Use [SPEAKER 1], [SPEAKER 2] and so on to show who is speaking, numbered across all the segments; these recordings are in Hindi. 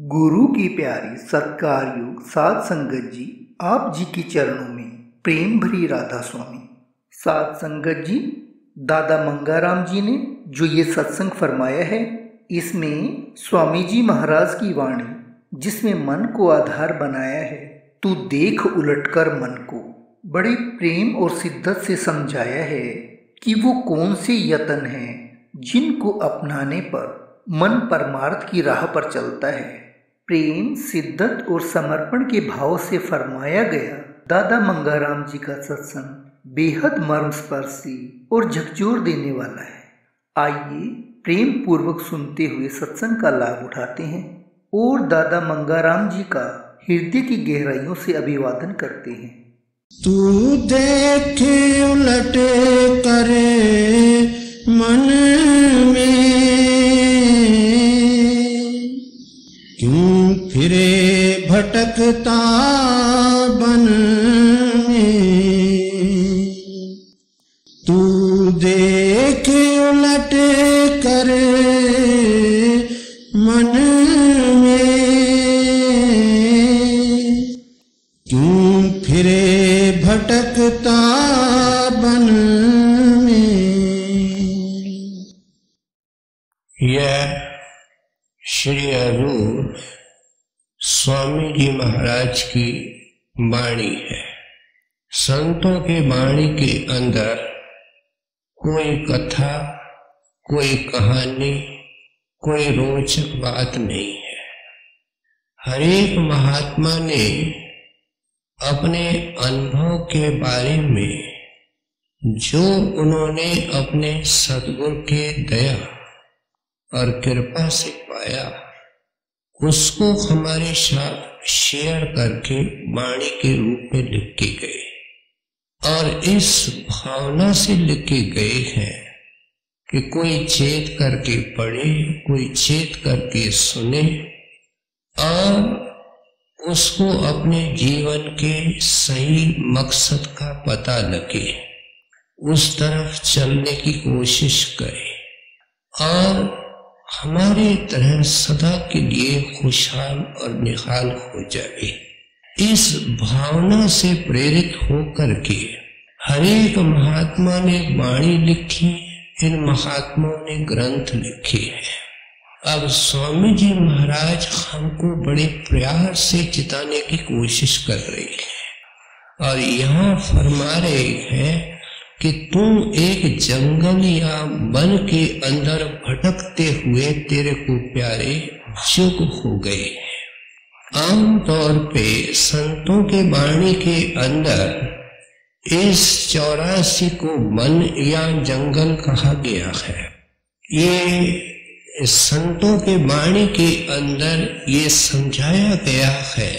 [SPEAKER 1] गुरु की प्यारी सत्कार योग साध संगत जी, आप जी के चरणों में प्रेम भरी राधा स्वामी। साध संगत जी, दादा मंगाराम जी ने जो ये सत्संग फरमाया है, इसमें स्वामी जी महाराज की वाणी जिसमें मन को आधार बनाया है, तू देख उलटकर मन को, बड़े प्रेम और शिद्दत से समझाया है कि वो कौन से यत्न हैं जिनको अपनाने पर मन परमार्थ की राह पर चलता है। प्रेम, शिद्दत और समर्पण के भाव से फरमाया गया दादा मंगाराम जी का सत्संग बेहद मर्मस्पर्शी और झकझोर देने वाला है। आइए प्रेम पूर्वक सुनते हुए सत्संग का लाभ उठाते हैं और दादा मंगाराम जी का हृदय की गहराइयों से अभिवादन करते हैं।
[SPEAKER 2] तू देखे उलटे करे मन में, क्यों फिरे भटकता बन में। तू देखे उलटे करे मन में, क्यों फिरे भटकता बन में।
[SPEAKER 3] यह श्री अरूप स्वामी जी महाराज की वाणी है। संतों के वाणी के अंदर कोई कथा, कोई कहानी, कोई रोचक बात नहीं है। हर एक महात्मा ने अपने अनुभव के बारे में जो उन्होंने अपने सद्गुरु के दया और कृपा से पाया, उसको हमारे साथ शेयर करके वाणी के रूप में लिख के गए, और इस भावना से लिखे गए हैं कि कोई चेत करके पढ़े, कोई चेत करके सुने और उसको अपने जीवन के सही मकसद का पता लगे, उस तरफ चलने की कोशिश करे और हमारी तरह सदा के लिए खुशहाल और निहाल हो जाए। इस भावना से प्रेरित होकर के हर एक महात्मा ने वाणी लिखी, इन महात्माओं ने ग्रंथ लिखे हैं। अब स्वामी जी महाराज हमको बड़े प्यार से चिताने की कोशिश कर रहे हैं और यहाँ फरमा रहे हैं कि तुम एक जंगल या वन के अंदर भटकते हुए तेरे को प्यारे चुप हो गए। आम तौर पे संतों के वाणी के अंदर इस 84 को वन या जंगल कहा गया है। ये संतों के वाणी के अंदर ये समझाया गया है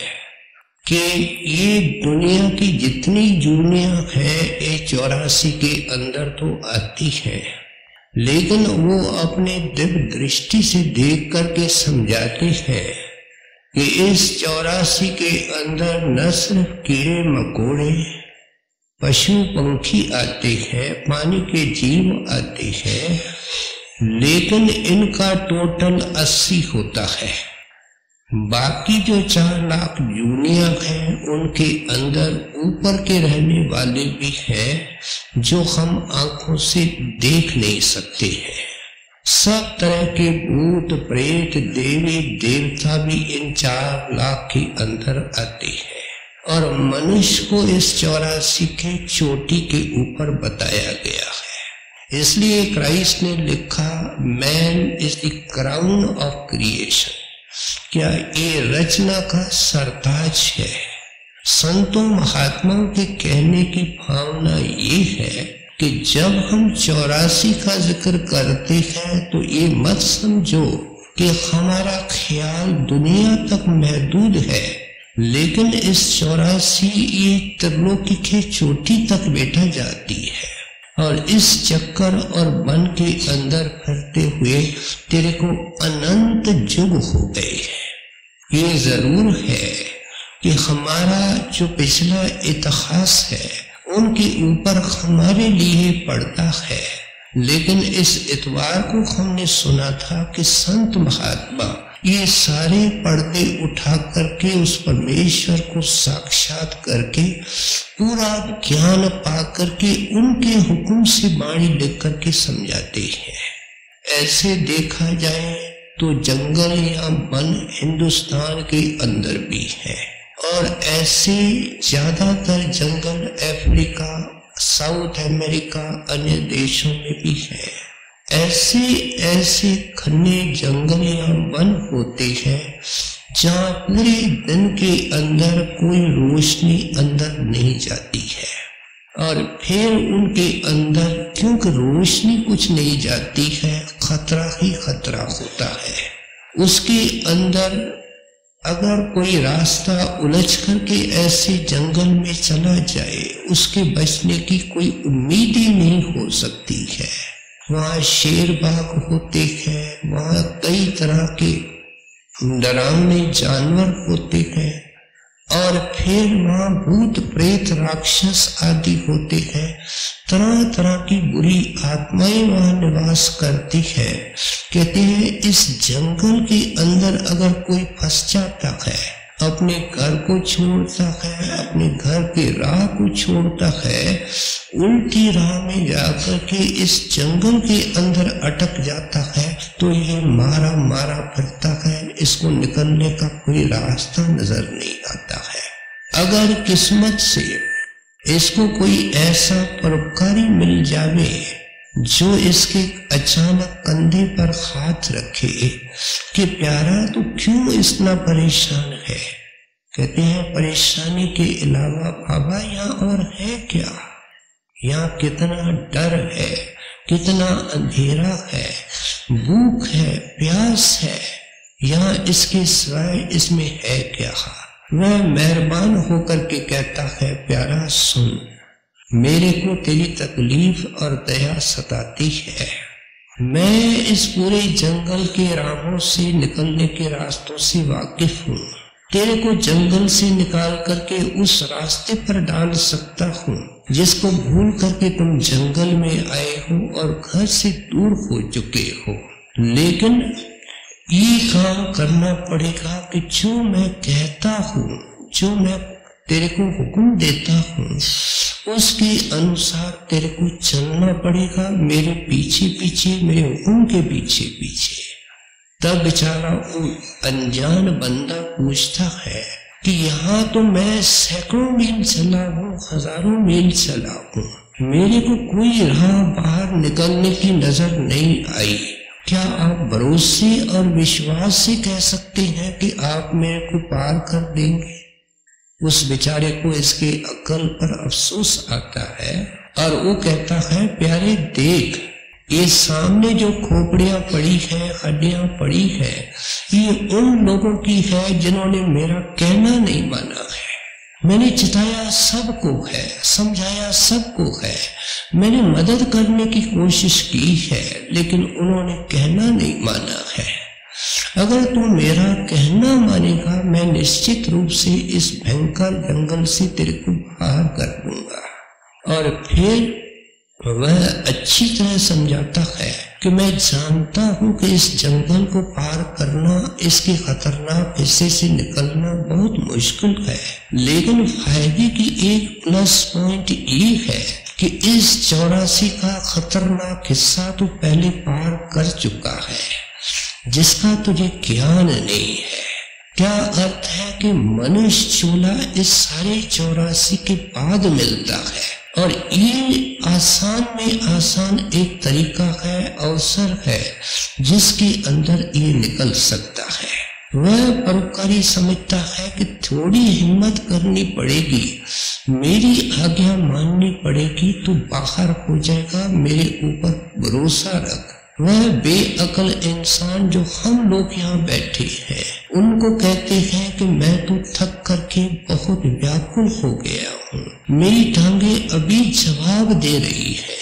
[SPEAKER 3] कि ये दुनिया की जितनी जूनिया है, ये 84 के अंदर तो आती है, लेकिन वो अपने दिव्य दृष्टि से देख करके समझाते हैं कि इस 84 के अंदर न सिर्फ कीड़े मकोड़े, पशु पंखी आते हैं, पानी के जीव आते हैं, लेकिन इनका टोटल 80 होता है। बाकी जो 4 लाख जूनिया हैं, उनके अंदर ऊपर के रहने वाले भी हैं जो हम आंखों से देख नहीं सकते हैं। सब तरह के भूत प्रेत देवी देवता भी इन 4 लाख के अंदर आते हैं और मनुष्य को इस 84 के चोटी के ऊपर बताया गया है। इसलिए क्राइस्ट ने लिखा, man is the crown of creation. क्या ये रचना का सरताज है। संतों महात्माओं के कहने की भावना ये है कि जब हम 84 का जिक्र करते हैं तो ये मत समझो कि हमारा ख्याल दुनिया तक महदूद है, लेकिन इस 84 ये त्रिलोकी के चोटी तक बैठा जाती है और इस चक्कर और मन के अंदर फिरते हुए तेरे को अनंत युग हो गए हैं। ये जरूर है कि हमारा जो पिछला इतिहास है उनके ऊपर हमारे लिए पड़ता है, लेकिन इस इतवार को हमने सुना था कि संत महात्मा ये सारे पर्दे उठा करके उस परमेश्वर को साक्षात करके पूरा ज्ञान पा करके उनके हुक्म से बाणी लिख करके समझाते हैं। ऐसे देखा जाए तो जंगल या वन हिंदुस्तान के अंदर भी है और ऐसे ज्यादातर जंगल अफ्रीका, साउथ अमेरिका, अन्य देशों में भी है। ऐसे ऐसे घने जंगल या वन होते हैं जहाँ पूरे दिन के अंदर कोई रोशनी अंदर नहीं जाती है और फिर उनके अंदर क्योंकि रोशनी कुछ नहीं जाती है, खतरा ही खतरा होता है। उसके अंदर अगर कोई रास्ता उलझ करके ऐसे जंगल में चला जाए, उसके बचने की कोई उम्मीद ही नहीं हो सकती है। वहाँ शेर बाघ होते हैं, वहाँ कई तरह के डरावने जानवर होते हैं और फिर वहाँ भूत प्रेत राक्षस आदि होते हैं। तरह तरह की बुरी आत्माएं वहाँ निवास करती है। कहते हैं इस जंगल के अंदर अगर कोई फंस जाता है, अपने घर को छोड़ता है, अपने घर की राह को छोड़ता है, उल्टी राह में जाकर के इस जंगल के अंदर अटक जाता है, तो ये मारा मारा फिरता है, इसको निकलने का कोई रास्ता नजर नहीं आता है। अगर किस्मत से इसको कोई ऐसा परोपकारी मिल जावे जो इसके अचानक कंधे पर हाथ रखे कि प्यारा तू क्यों इतना परेशान है। कहते हैं परेशानी के अलावा बाबा यहाँ और है क्या, यहाँ कितना डर है, कितना अंधेरा है, भूख है, प्यास है, यहाँ इसके सिवाय इसमें है क्या। वह मेहरबान होकर के कहता है प्यारा सुन, मेरे को तेरी तकलीफ और दया सताती है। मैं इस पूरे जंगल के राहों से निकलने के रास्तों से वाकिफ हूँ। तेरे को जंगल से निकाल करके उस रास्ते पर डाल सकता हूँ जिसको भूल करके तुम जंगल में आए हो और घर से दूर हो चुके हो। लेकिन ये काम करना पड़ेगा कि जो मैं कहता हूँ, जो मैं तेरे को हुक्म देता हूँ, उसके अनुसार तेरे को चलना पड़ेगा, मेरे पीछे पीछे, मेरे हुक्म के पीछे पीछे। तब बेचारा वो अनजान बंदा पूछता है कि यहाँ तो मैं सैकड़ों मील चला हूँ, हजारों मील चला हूँ, मेरे को कोई राह बाहर निकलने की नजर नहीं आई। क्या आप भरोसे और विश्वास से कह सकते हैं कि आप मेरे को पार कर देंगे। उस बेचारे को इसके अक्ल पर अफसोस आता है और वो कहता है प्यारे देख, ये सामने जो खोपड़ियां पड़ी है, हड्डियां पड़ी है, ये उन लोगों की है जिन्होंने मेरा कहना नहीं माना है। मैंने चिताया सबको है, समझाया सबको है, मैंने मदद करने की कोशिश की है, लेकिन उन्होंने कहना नहीं माना है। अगर तू मेरा कहना मानेगा, मैं निश्चित रूप से इस भयंकर जंगल से तेरे को बाहर कर दूंगा। और फिर वह अच्छी तरह समझाता है कि मैं जानता हूं कि इस जंगल को पार करना, इसके खतरनाक हिस्से से निकलना बहुत मुश्किल है, लेकिन फायदे की एक प्लस पॉइंट ये है कि इस 84 का खतरनाक हिस्सा तो पहले पार कर चुका है, जिसका तुझे ज्ञान नहीं है। क्या अर्थ है कि मनुष्य चूल्हा इस सारे 84 के बाद मिलता है, और ये आसान में आसान एक तरीका है, अवसर है, जिसके अंदर ये निकल सकता है। वह परोपकारी समझता है कि थोड़ी हिम्मत करनी पड़ेगी, मेरी आज्ञा माननी पड़ेगी तो बाहर हो जाएगा, मेरे ऊपर भरोसा रख। वह बेअकल इंसान जो हम लोग यहाँ बैठे हैं, उनको कहते हैं कि मैं तो थक करके बहुत व्याकुल हो गया हूँ, मेरी टांगे अभी जवाब दे रही है,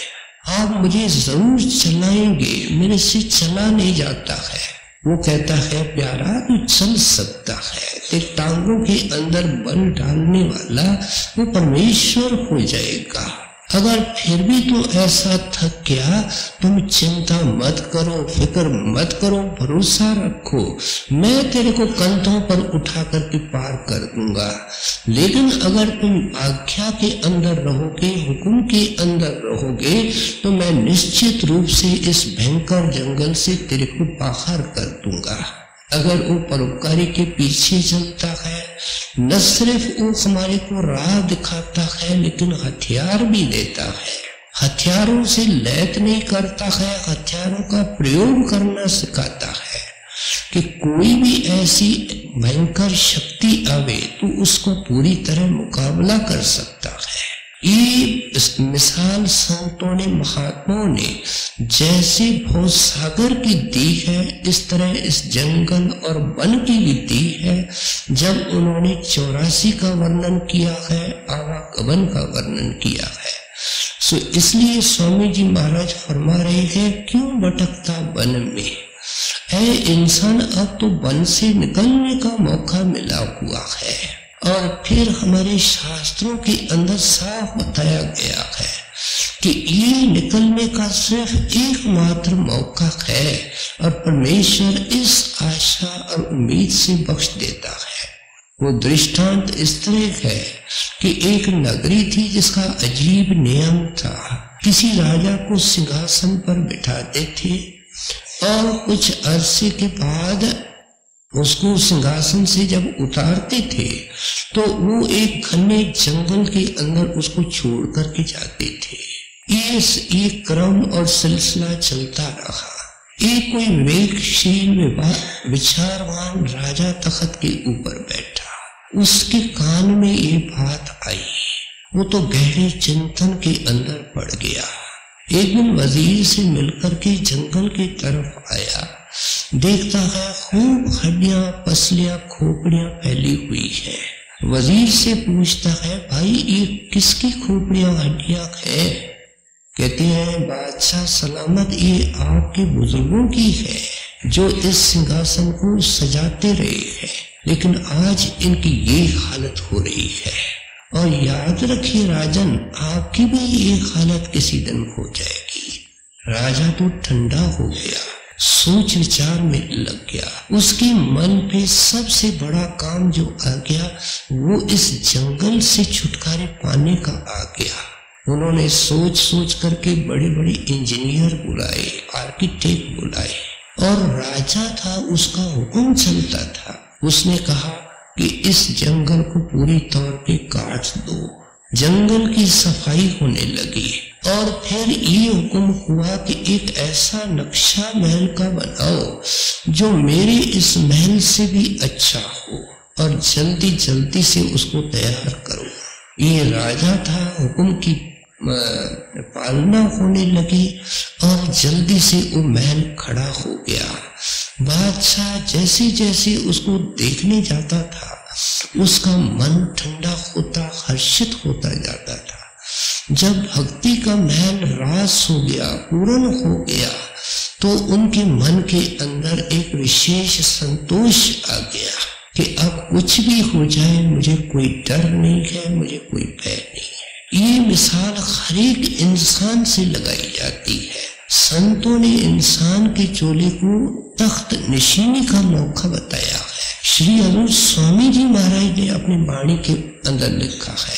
[SPEAKER 3] आप मुझे जरूर चलाएंगे, मेरे से चला नहीं जाता है। वो कहता है प्यारा तू चल सकता है, तेरी टांगों के अंदर बल डालने वाला वो परमेश्वर हो जाएगा। अगर फिर भी तू ऐसा थक गया, तुम चिंता मत करो, फिक्र मत करो, भरोसा रखो, मैं तेरे को कंधों पर उठा करके पार कर दूंगा। लेकिन अगर तुम आज्ञा के अंदर रहोगे, हुक्म के अंदर रहोगे, तो मैं निश्चित रूप से इस भयंकर जंगल से तेरे को बाहर कर दूंगा। अगर वो परोपकारी के पीछे चलता है, न सिर्फ वो हमारे को राह दिखाता है, लेकिन हथियार भी देता है, हथियारों से लैत नहीं करता है, हथियारों का प्रयोग करना सिखाता है कि कोई भी ऐसी भयंकर शक्ति आवे तो उसको पूरी तरह मुकाबला कर सकता है। ये मिसाल संतों ने, महात्माओं ने जैसे भव सागर की दी है, इस तरह इस जंगल और वन की भी दी है। जब उन्होंने 84 का वर्णन किया है, आवागमन का वर्णन किया है, सो इसलिए स्वामी जी महाराज फरमा रहे हैं, क्यों भटकता वन में? ऐ इंसान, अब तो वन से निकलने का मौका मिला हुआ है। और फिर हमारे शास्त्रों के अंदर साफ बताया गया है कि ये निकलने का सिर्फ एकमात्र मौका है, और परमेश्वर इस आशा और उम्मीद से बख्श देता है। वो दृष्टांत इस तरह है कि एक नगरी थी जिसका अजीब नियम था। किसी राजा को सिंहासन पर बिठाते थे और कुछ अरसे के बाद उसको सिंहासन से जब उतारते थे तो वो एक घने जंगल के अंदर उसको छोड़ करके जाते थे। ये क्रम और सिलसिला चलता रहा। एक कोई विवेकशील विचारवान राजा तख्त के ऊपर बैठा, उसके कान में ये बात आई। वो तो गहरे चिंतन के अंदर पड़ गया। एक दिन वजीर से मिलकर के जंगल की तरफ आया, देखता है खूब हड्डियां, पसलियां, खोपड़ियां फैली हुई है। वजीर से पूछता है, भाई ये किसकी खोपड़ियां, हड्डियां है? कहते हैं, बादशाह सलामत, ये आपके बुजुर्गों की है जो इस सिंहासन को सजाते रहे हैं, लेकिन आज इनकी ये हालत हो रही है। और याद रखिए राजन, आपकी भी ये हालत किसी दिन हो जाएगी। राजा तो ठंडा हो गया, सोच विचार में लग गया। उसके मन पे सबसे बड़ा काम जो आ गया वो इस जंगल से छुटकारे पाने का आ गया। उन्होंने सोच सोच करके बड़े बड़े इंजीनियर बुलाए, आर्किटेक्ट बुलाए, और राजा था, उसका हुक्म चलता था। उसने कहा कि इस जंगल को पूरी तौर पे काट दो। जंगल की सफाई होने लगी और फिर ये हुक्म हुआ कि एक ऐसा नक्शा महल का बनाओ जो मेरे इस महल से भी अच्छा हो, और जल्दी जल्दी से उसको तैयार करो। ये राजा था, हुक्म की पालना होने लगी और जल्दी से वो महल खड़ा हो गया। बादशाह जैसे जैसे उसको देखने जाता था उसका मन ठंडा होता, हर्षित होता जाता था। जब भक्ति का महल रास हो गया, पूर्ण हो गया, तो उनके मन के अंदर एक विशेष संतोष आ गया कि अब कुछ भी हो जाए मुझे कोई डर नहीं है, मुझे कोई भय नहीं है। ये मिसाल हर एक इंसान से लगाई जाती है। संतों ने इंसान के चोले को तख्त नशीनी का मौका बताया है। श्री हजूर स्वामी जी महाराज ने अपनी वाणी के अंदर लिखा है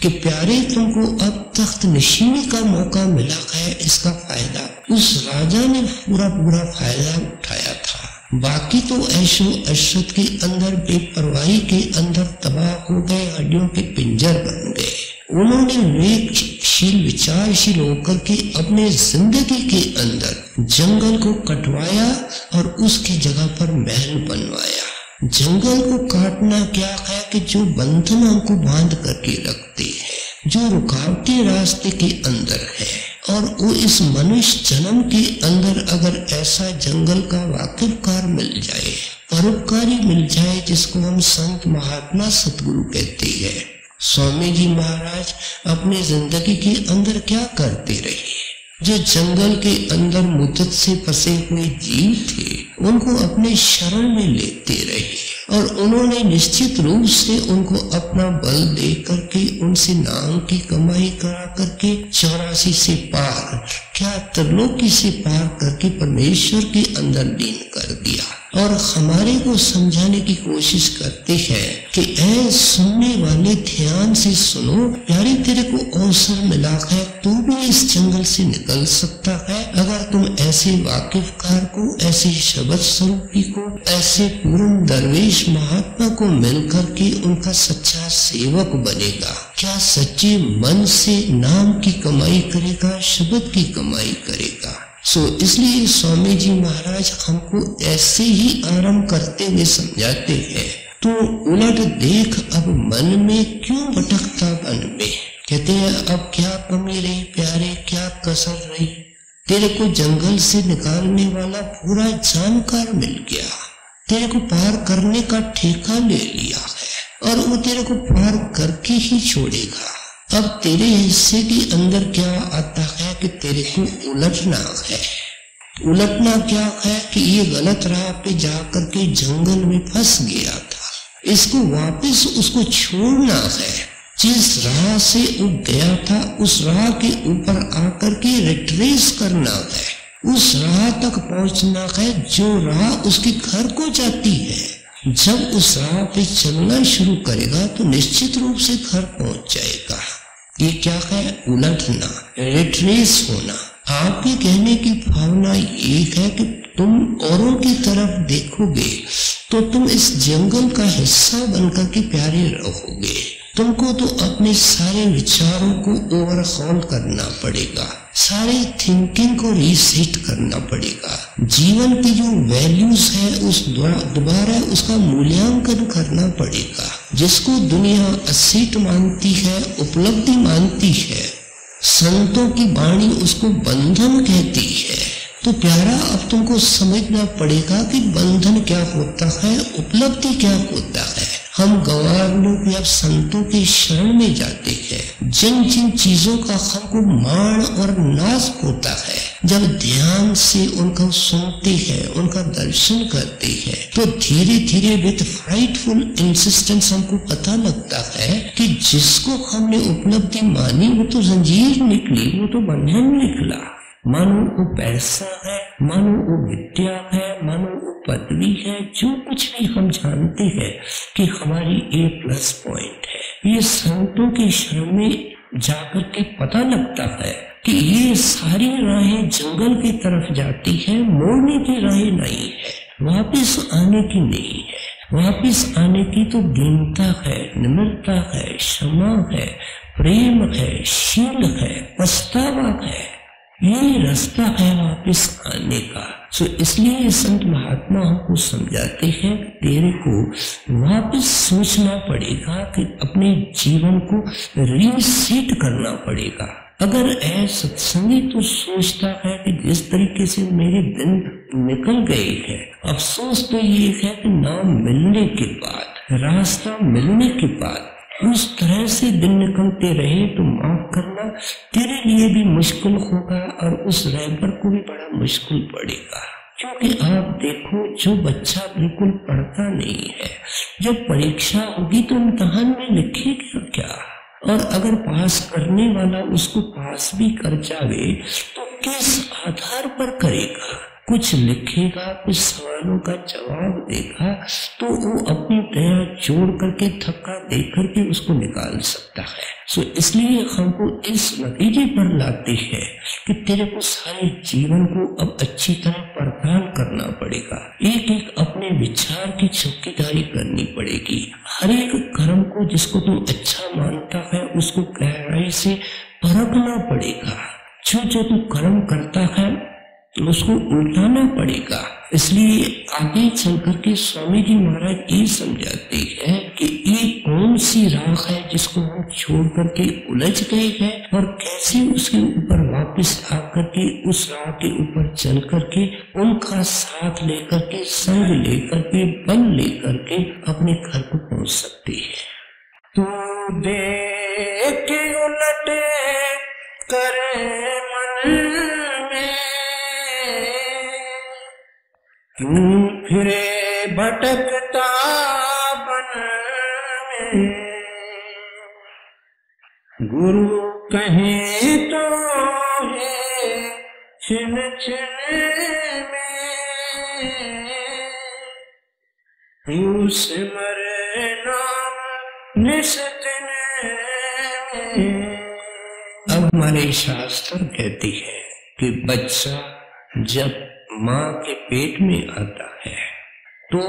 [SPEAKER 3] कि प्यारे, तुमको अब तख्त नशीनी का मौका मिला है, इसका फायदा उस राजा ने पूरा फायदा उठाया था। बाकी तो ऐशो अशरत के अंदर, बेपरवाही के अंदर तबाह हो गए, हड्डियों के पिंजर बन गए। उन्होंने विवेकशील, विचारशील होकर के अपने जिंदगी के अंदर जंगल को कटवाया और उसकी जगह पर महल बनवाया। जंगल को काटना क्या है कि जो बंधन हमको बांध करके रखते हैं, जो रुकावटें रास्ते के अंदर है, और वो इस मनुष्य जन्म के अंदर अगर ऐसा जंगल का वाकिफकार मिल जाए, परोपकारी मिल जाए, जिसको हम संत महात्मा सतगुरु कहते हैं। स्वामी जी महाराज अपने जिंदगी के अंदर क्या करते रहे? जो जंगल के अंदर मुद्दत से फंसे हुए जीव थे उनको अपने शरण में लेते रहे और उन्होंने निश्चित रूप से उनको अपना बल दे करके उनसे नाम की कमाई करा करके 84 से पार, क्या त्रिलोकी से पार करके परमेश्वर के अंदर लीन कर दिया। और हमारे को समझाने की कोशिश करते हैं कि ऐ सुनने वाले ध्यान से सुनो, प्यारे तेरे को अवसर मिला है, तू भी इस जंगल से निकल सकता है अगर तुम ऐसे वाकिफकार को, ऐसे शब्द स्वरूपी को, ऐसे पूर्ण दरवेश महात्मा को मिलकर के उनका सच्चा सेवक बनेगा। क्या सच्चे मन से नाम की कमाई करेगा, शब्द की कमाई करेगा। इसलिए स्वामी जी महाराज हमको ऐसे ही आरंभ करते हुए समझाते हैं, तो उलट देख अब मन में क्यों भटकता मन में। कहते हैं अब क्या कमी रही प्यारे, क्या कसर रही, तेरे को जंगल से निकालने वाला पूरा जानकार मिल गया, तेरे को पार करने का ठेका ले लिया है और वो तेरे को पार करके ही छोड़ेगा। अब तेरे हिस्से के अंदर क्या आता है कि तेरे को उलटना है। उलटना क्या है कि ये गलत राह पे जाकर के जंगल में फंस गया था, इसको वापस उसको छोड़ना है। जिस राह से वो गया था उस राह के ऊपर आकर के रिट्रेस करना है, उस राह तक पहुंचना है जो राह उसके घर को जाती है। जब उस राह पे चलना शुरू करेगा तो निश्चित रूप से घर पहुंच जाएगा। ये क्या है? उलटना, रिट्रेस होना। आपके कहने की भावना ये है कि तुम औरों की तरफ देखोगे तो तुम इस जंगल का हिस्सा बनकर के प्यारे रहोगे। तुमको तो अपने सारे विचारों को ओवरहॉल करना पड़ेगा, सारे थिंकिंग को रीसेट करना पड़ेगा। जीवन की जो वैल्यूज है उस दोबारा उसका मूल्यांकन करना पड़ेगा। जिसको दुनिया असेट मानती है, उपलब्धि मानती है, संतों की वाणी उसको बंधन कहती है। तो प्यारा अब तुमको समझना पड़ेगा कि बंधन क्या होता है, उपलब्धि क्या होता है। हम गंवार लोग अब संतों के शरण में जाते हैं, जिन जिन चीजों का हमको मान और नाश होता है, जब ध्यान से उनका सुनते हैं, उनका दर्शन करते हैं, तो धीरे धीरे विद फ्राइटफुल इंसिस्टेंस हमको पता लगता है कि जिसको हमने उपलब्धि मानी वो तो जंजीर निकली, वो तो बंधन निकला। मानो वो पैसा है, मानो वो विद्या है, मानो वो पदवी है, जो कुछ भी हम जानते हैं कि हमारी A+ पॉइंट है, ये संतों की शरण में जाकर के पता लगता है कि ये सारी राहें जंगल की तरफ जाती है, मोड़ने की राहें नहीं है, वापिस आने की नहीं है। वापिस आने की तो दीनता है, निम्रता है, क्षमा है, प्रेम है, शील है, पछतावा है, ये रास्ता है वापिस आने का। इसलिए संत महात्मा हमको समझाते हैं तेरे को वापिस सोचना पड़ेगा कि अपने जीवन को रीसेट करना पड़ेगा। अगर ऐसा सत्संगी तो सोचता है कि जिस तरीके से मेरे दिन निकल गए हैं, अफसोस तो ये है कि नाम मिलने के बाद, रास्ता मिलने के बाद उस तरह से दिन निकलते रहे तो माफ करना तेरे लिए भी मुश्किल होगा और उस रहबर को भी बड़ा मुश्किल पड़ेगा। क्योंकि आप देखो, जो बच्चा बिल्कुल पढ़ता नहीं है, जब परीक्षा होगी तो इम्तिहान में लिखेगा क्या? और अगर पास करने वाला उसको पास भी कर जावे तो किस आधार पर करेगा? कुछ लिखेगा, कुछ सवालों का जवाब देगा तो वो अपनी दया जोड़ करके थक्का दे करके उसको निकाल सकता है। इसलिए हमको इस नतीजे पर लाते हैं कि तेरे को सारे जीवन को अब अच्छी तरह पहचान करना पड़ेगा। एक एक अपने विचार की चौकीदारी करनी पड़ेगी। हर एक कर्म को जिसको तू अच्छा मानता है उसको गहराई से परखना पड़ेगा। जो तू कर्म करता है उसको उल्टाना पड़ेगा। इसलिए आगे चल करके स्वामी जी महाराज ये समझाते हैं कि ये कौन सी राह है जिसको हम छोड़ करके उलझ गए हैं और कैसे उसके ऊपर वापस आकर के उस राह के ऊपर चल करके उनका साथ लेकर के, संग लेकर के, बल लेकर के अपने घर को पहुंच सकते हैं।
[SPEAKER 2] तू देख उलट करे मन में
[SPEAKER 3] क्यों फिरे भटकता बन में, गुरु कहे तो है छिन छिन में, तू सिमर नाम निस दिन में। अब हमारे शास्त्र कहती है कि बच्चा जब माँ के पेट में आता है तो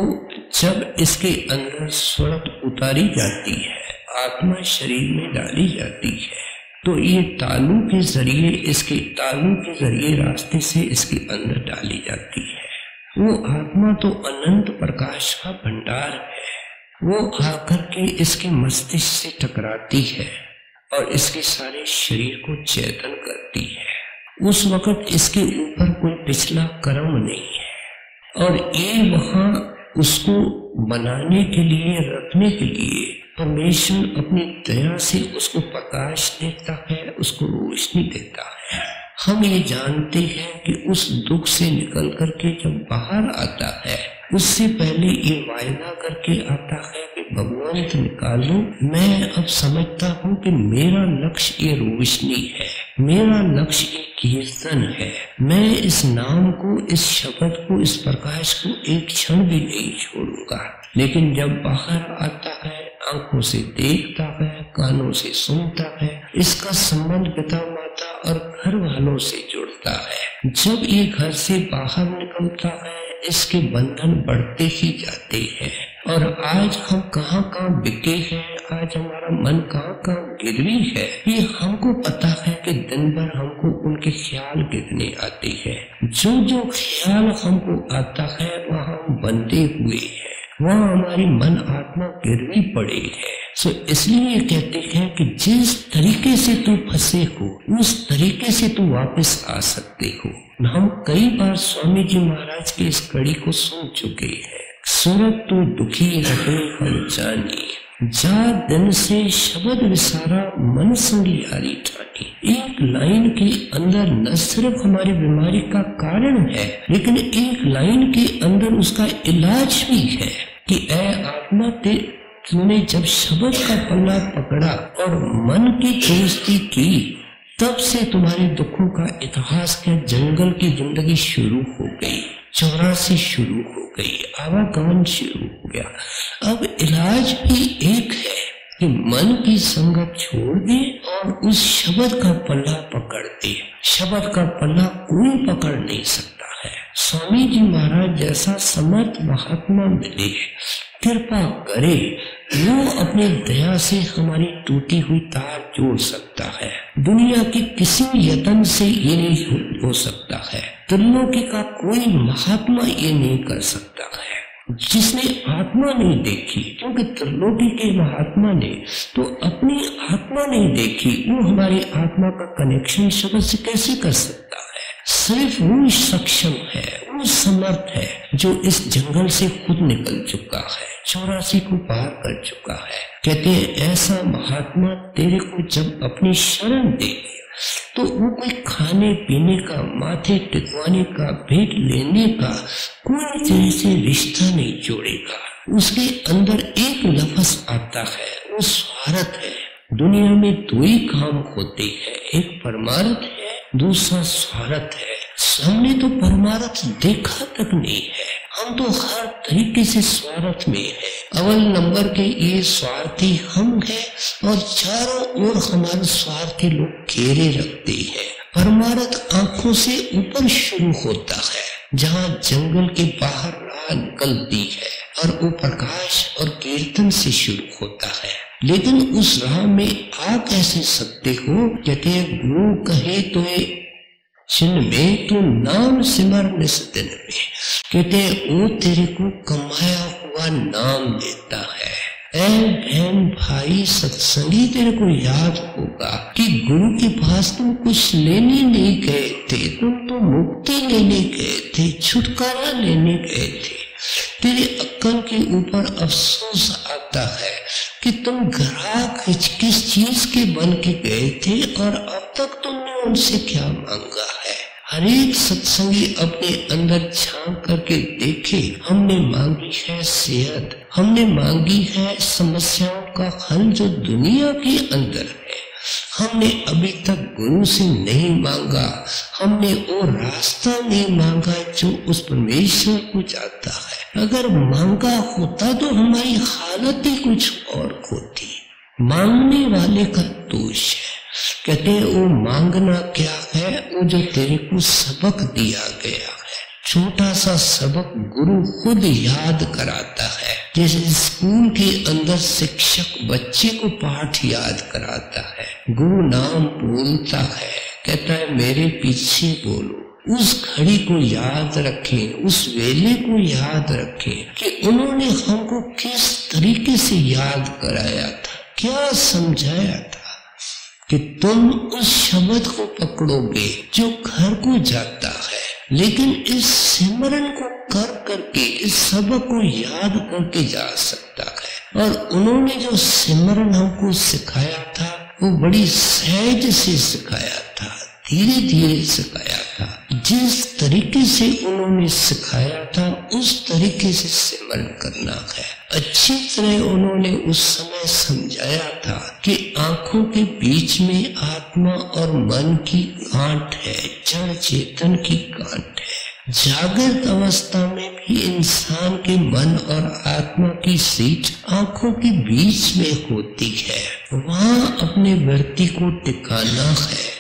[SPEAKER 3] जब इसके अंदर सूरत उतारी जाती है, आत्मा शरीर में डाली जाती है, तो ये तालू के जरिए रास्ते से इसके अंदर डाली जाती है। वो आत्मा तो अनंत प्रकाश का भंडार है। वो आकर के इसके मस्तिष्क से टकराती है और इसके सारे शरीर को चेतन करती है। उस वक्त इसके ऊपर कोई पिछला कर्म नहीं है और ये वहां उसको बनाने के लिए, रखने के लिए परमेश्वर अपनी दया से उसको प्रकाश देता है, उसको रोशनी देता है। हम ये जानते हैं कि उस दुख से निकल करके जब बाहर आता है, उससे पहले ये वायदा करके आता है कि भगवान निकालो। मैं अब समझता हूँ कि मेरा लक्ष्य ये रोशनी है, मेरा लक्ष्य ये कीर्तन है। मैं इस नाम को, इस शब्द को, इस प्रकाश को एक क्षण भी नहीं छोड़ूंगा। लेकिन जब बाहर आता है, आंखों से देखता है, कानों से सुनता है, इसका संबंध पिता माता और घर वालों से जुड़ता है। जब ये घर से बाहर निकलता है, इसके बंधन बढ़ते ही जाते हैं। और आज हम कहाँ कहाँ बिके हैं, आज हमारा मन कहाँ कहाँ गिरवी है, ये हमको पता है कि दिन भर हमको उनके ख्याल कितने आते हैं। जो जो ख्याल हमको आता है वहाँ हम बंधे हुए हैं, वहाँ हमारी मन आत्मा गिरवी पड़े है। सो इसलिए कहते हैं कि जिस तरीके से तू फंसे हो, उस तरीके से तू वापस आ सकते हो। हम कई बार स्वामी जी महाराज की इस कड़ी को सुन चुके हैं। सूरत तो दुखी रहे हम जानी, जा दिन से शब्द विसारा मन संगियारी ठानी। एक लाइन के अंदर न सिर्फ हमारी बीमारी का कारण है, लेकिन एक लाइन के अंदर उसका इलाज भी है कि ऐ आत्मा तूने जब शब्द का पल्ला पकड़ा और मन की दोस्ती की, तब से तुम्हारे दुखों का इतिहास क्या, जंगल की जिंदगी शुरू हो गई, 84 शुरू हो गई, आवागमन शुरू हो गया। अब इलाज भी एक है कि मन की संगत छोड़ दे और उस शब्द का पल्ला पकड़ दे। शब्द का पल्ला कोई पकड़ नहीं सकता है। स्वामी जी महाराज जैसा समर्थ महात्मा मिले, कृपा करे, वो अपनी दया से हमारी टूटी हुई तार जोड़ सकता है। दुनिया के किसी यत्न से ये नहीं हो सकता है। त्रिलोकी का कोई महात्मा ये नहीं कर सकता है जिसने आत्मा नहीं देखी, क्योंकि त्रिलोकी के महात्मा ने तो अपनी आत्मा नहीं देखी। वो हमारी आत्मा का कनेक्शन शब्द से कैसे कर सकता है? सिर्फ वो सक्षम है, वो समर्थ है जो इस जंगल से खुद निकल चुका है, 84 को पार कर चुका है। कहते हैं ऐसा महात्मा तेरे को जब अपनी शरण दे तो वो कोई खाने पीने का, माथे टिकवाने का, भेंट लेने का कोई तेरे से रिश्ता नहीं जोड़ेगा। उसके अंदर एक लफ्ज आता है, वो स्वार्थ है। दुनिया में दो ही काम होते हैं, एक परमार्थ है, दूसरा स्वार्थ है। हमने तो परमार्थ देखा तक नहीं है, हम तो हर तरीके से स्वार्थ में है। अव्वल नंबर के ये स्वार्थी हम हैं और चारों ओर हमारे स्वार्थी लोग घेरे रखते हैं। परमार्थ आंखों से ऊपर शुरू होता है, जहाँ जंगल के बाहर राह निकलती है, और वो प्रकाश और कीर्तन से शुरू होता है। लेकिन उस राह में आ कैसे सकते हो? कहते हैं गुरु कहे तो छिन्न में तू नाम सिमर निस दिन में। कहते हैं वो तेरे को कमाया हुआ नाम देता है। ऐ बहन भाई सत्संगी, तेरे को याद होगा कि गुरु के पास तुम कुछ लेने नहीं गए थे, तुम तो मुक्ति लेने गए थे, छुटकारा लेने गए थे। तेरे अक्कल के ऊपर अफसोस आता है कि तुम ग्राहक किस चीज के बन के गए थे और अब तक तुमने उनसे क्या मांगा है। हर एक सत्संगी अपने अंदर झांक करके देखे, हमने मांगी है सेहत, हमने मांगी है समस्याओं का हल जो दुनिया के अंदर है, हमने अभी तक गुरु से नहीं मांगा, हमने वो रास्ता नहीं मांगा जो उस परमेश्वर को जाता है। अगर मांगा होता तो हमारी हालत ही कुछ और होती। मांगने वाले का दोष है। कहते हैं वो मांगना क्या है, वो जो तेरे को सबक दिया गया है, छोटा सा सबक गुरु खुद याद कराता है। जैसे स्कूल के अंदर शिक्षक बच्चे को पाठ याद कराता है, गुरु नाम बोलता है, कहता है मेरे पीछे बोलो। उस घड़ी को याद रखें, उस वेले को याद रखें कि उन्होंने हमको किस तरीके से याद कराया था, क्या समझाया था कि तुम उस शब्द को पकड़ोगे जो घर को जाता है, लेकिन इस सिमरन को कर करके, इस सबक को याद करके जा सकता है। और उन्होंने जो सिमरन हमको सिखाया था वो बड़ी सहज से सिखाया था, धीरे धीरे सिखाया था। जिस तरीके से उन्होंने सिखाया था उस तरीके से सिमरन करना है। अच्छी तरह उन्होंने उस समय समझाया था कि आंखों के बीच में आत्मा और मन की गांठ है, जड़ चेतन की गांठ है। जागृत अवस्था में भी इंसान के मन और आत्मा की सीट आंखों के बीच में होती है, वहां अपने वृत्ति को टिकाना है।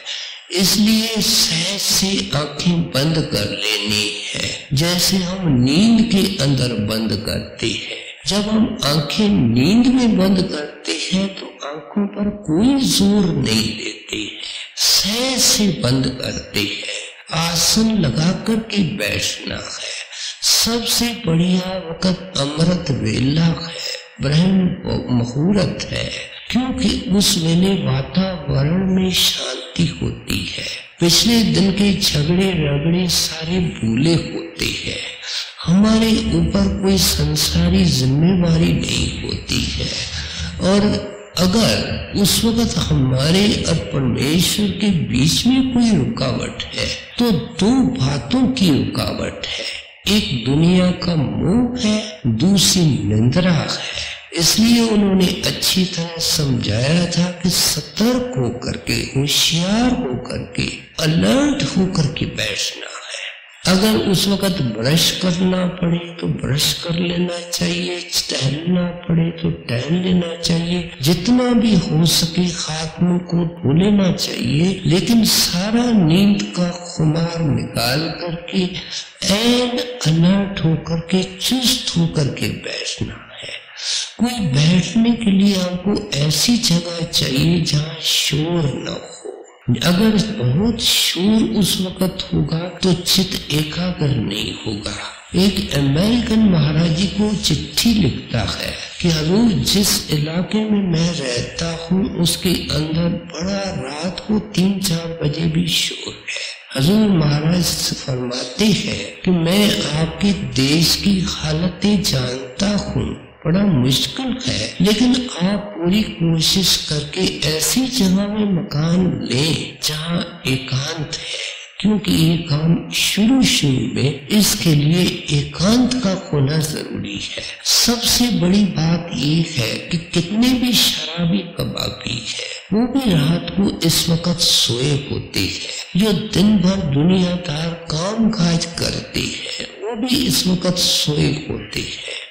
[SPEAKER 3] इसलिए सहज से आंखें बंद कर लेनी है, जैसे हम नींद के अंदर बंद करते हैं। जब हम आंखें नींद में बंद करते हैं तो आंखों पर कोई जोर नहीं देते हैं, सहज से बंद करते हैं। आसन लगा कर के बैठना है। सबसे बढ़िया वक्त अमृत वेला है, ब्रह्म मुहूर्त है, क्योंकि उस वेले वातावरण में शांति होती है। पिछले दिन के झगड़े रगड़े सारे भूले होते हैं। हमारे ऊपर कोई संसारी जिम्मेवारी नहीं होती है। और अगर उस वक्त हमारे और परमेश्वर के बीच में कोई रुकावट है तो दो बातों की रुकावट है। एक दुनिया का मोह है, दूसरी निंद्रा है। इसलिए उन्होंने अच्छी तरह समझाया था कि सतर्क होकर के, होशियार होकर के, अलर्ट होकर के बैठना है। अगर उस वक्त ब्रश करना पड़े तो ब्रश कर लेना चाहिए, टहलना पड़े तो टहल लेना चाहिए, जितना भी हो सके हाथ मुंह को धो लेना चाहिए, लेकिन सारा नींद का खुमार निकाल करके एन अलर्ट होकर के, चुस्त होकर के बैठना है। कोई बैठने के लिए हमको ऐसी जगह चाहिए जहाँ शोर न हो। अगर बहुत शोर उस वक्त होगा तो चित्त एकाग्र नहीं होगा। एक अमेरिकन महाराज जी को चिट्ठी लिखता है कि हजूर जिस इलाके में मैं रहता हूँ उसके अंदर बड़ा रात को 3-4 बजे भी शोर है। हजूर महाराज फरमाते हैं कि मैं आपके देश की हालतें जानता हूँ, बड़ा मुश्किल है, लेकिन आप पूरी कोशिश करके ऐसी जगह में मकान लें जहाँ एकांत है, क्योंकि ये काम शुरू में इसके लिए एकांत का होना जरूरी है। सबसे बड़ी बात ये है कि कितने भी शराबी कबाबी है वो भी रात को इस वक्त सोए होते हैं। जो दिन भर दुनियादार काम काज करते हैं वो भी इस वक्त सोए होते हैं।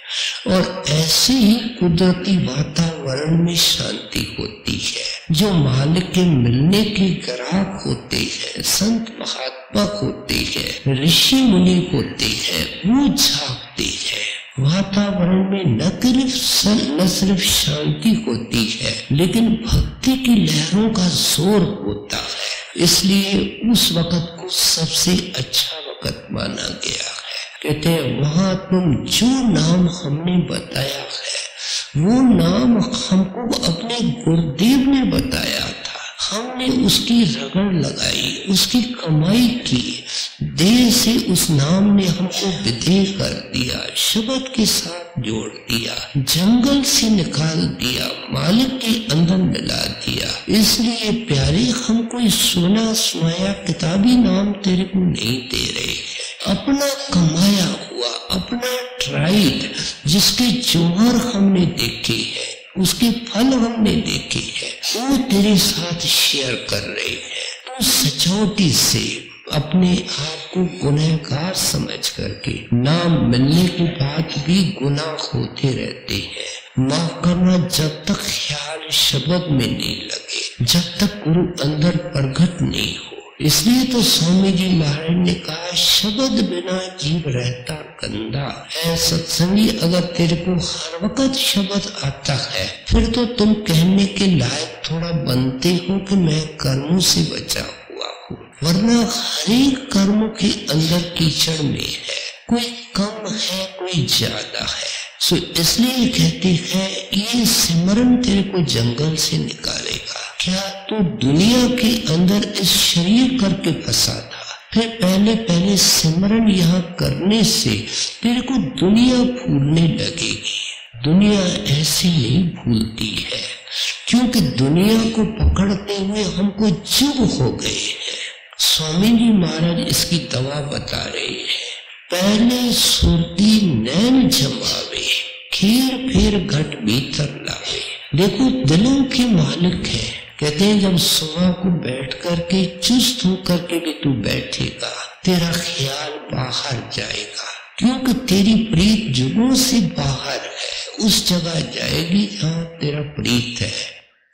[SPEAKER 3] और ऐसे ही कुदरती वातावरण में शांति होती है। जो मालिक के मिलने के ग्राहक होते हैं, संत महात्मा होते हैं, ऋषि मुनि होते हैं, वो जागते हैं। वातावरण में न सिर्फ शांति होती है लेकिन भक्ति की लहरों का जोर होता है। इसलिए उस वक्त को सबसे अच्छा वक्त माना गया है। कहते हैं वहां तुम जो नाम हमने बताया है वो नाम हमको अपने गुरुदेव ने बताया था, हमने उसकी रगड़ लगाई, उसकी कमाई की। देह से उस नाम ने हमको विदेह कर दिया, शब्द के साथ जोड़ दिया, जंगल से निकाल दिया, मालिक के अंदर मिला दिया। इसलिए प्यारे, हम कोई सुना सुनाया किताबी नाम तेरे को नहीं दे रहे हैं। अपना कमाया हुआ, अपना ट्राइड, जिसके जौहर हमने देखे हैं, उसके फल हमने देखे हैं, वो तेरे साथ शेयर कर रहे हैं। तो सचौटी से अपने आप को गुनहगार समझ करके, नाम मिलने के बाद भी गुनाह होते रहते हैं, माफ करना जब तक ख्याल शब्द में नहीं लगे, जब तक गुरु अंदर प्रकट नहीं हो। इसलिए तो स्वामी जी महाराज ने कहा, शब्द बिना जीव रहता गंदा है। सत्संगी, अगर तेरे को हर वक्त शब्द आता है, फिर तो तुम कहने के लायक थोड़ा बनते हो कि मैं कर्मों से बचा हुआ हूँ, वरना हर एक कर्म के अंदर कीचड़ में है, कोई कम है, कोई ज्यादा है। सो इसलिए कहते हैं, ये सिमरन तेरे को जंगल से निकालेगा। क्या तू दुनिया के अंदर इस शरीर करके फंसा था, फिर पहले सिमरन यहाँ करने से तेरे को दुनिया भूलने लगेगी। दुनिया ऐसे नहीं भूलती है, क्योंकि दुनिया को पकड़ते हुए हमको जुग हो गए हैं। स्वामी जी महाराज इसकी दवा बता रहे हैं। पहले सुरती नैन जमावे, खीर फिर घट भीतर लावे। देखो, दिलों के मालिक है। कहते हैं, जब सुबह को बैठ करके चुस्त होकर के भी तू बैठेगा, तेरा ख्याल बाहर जाएगा, क्योंकि तेरी प्रीत जुगों से बाहर है, उस जगह जाएगी जहाँ तेरा प्रीत है।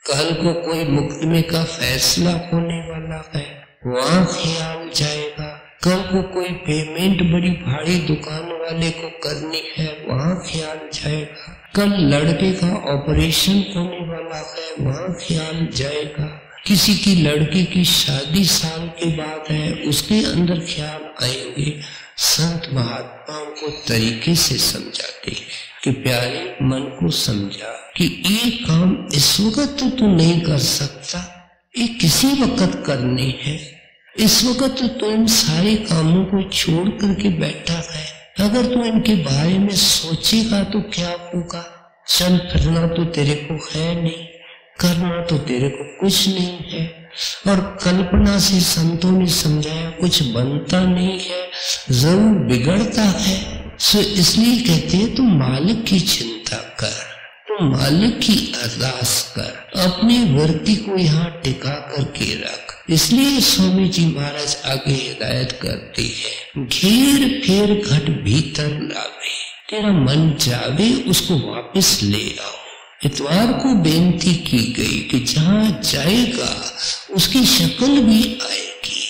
[SPEAKER 3] कल को कोई मुकदमे का फैसला होने वाला है, वहाँ ख्याल जाएगा। कल को कोई पेमेंट बड़ी भारी दुकान वाले को करनी है, वहाँ ख्याल जाएगा। कल लड़के का ऑपरेशन होने वाला है, वहाँ ख्याल जाएगा। किसी की लड़की की शादी साल के बाद है, उसके अंदर ख्याल आएंगे। संत महात्माओं को तरीके से समझाते हैं कि प्यारे, मन को समझा कि ये काम इस वक्त तो तू नहीं कर सकता, ये किसी वक्त करने हैं। इस वक्त तो इन सारे कामों को छोड़ करके बैठा है, अगर तू इनके बारे में सोचेगा तो क्या होगा। चल फिरना तो तेरे को है नहीं, करना तो तेरे को कुछ नहीं है, और कल्पना से संतों ने समझाया कुछ बनता नहीं है, जरूर बिगड़ता है। सो इसलिए कहते हैं, तू मालिक की चिंता कर, तो मालिक की अरदास कर, अपनी वृत्ति को यहाँ टिका करके रख। इसलिए स्वामी जी महाराज आगे हिदायत करते हैं, घेर फेर घट भीतर लावे, तेरा मन जावे उसको वापस ले आओ। इतवार को बेनती की गई कि जहाँ जाएगा उसकी शक्ल भी आएगी,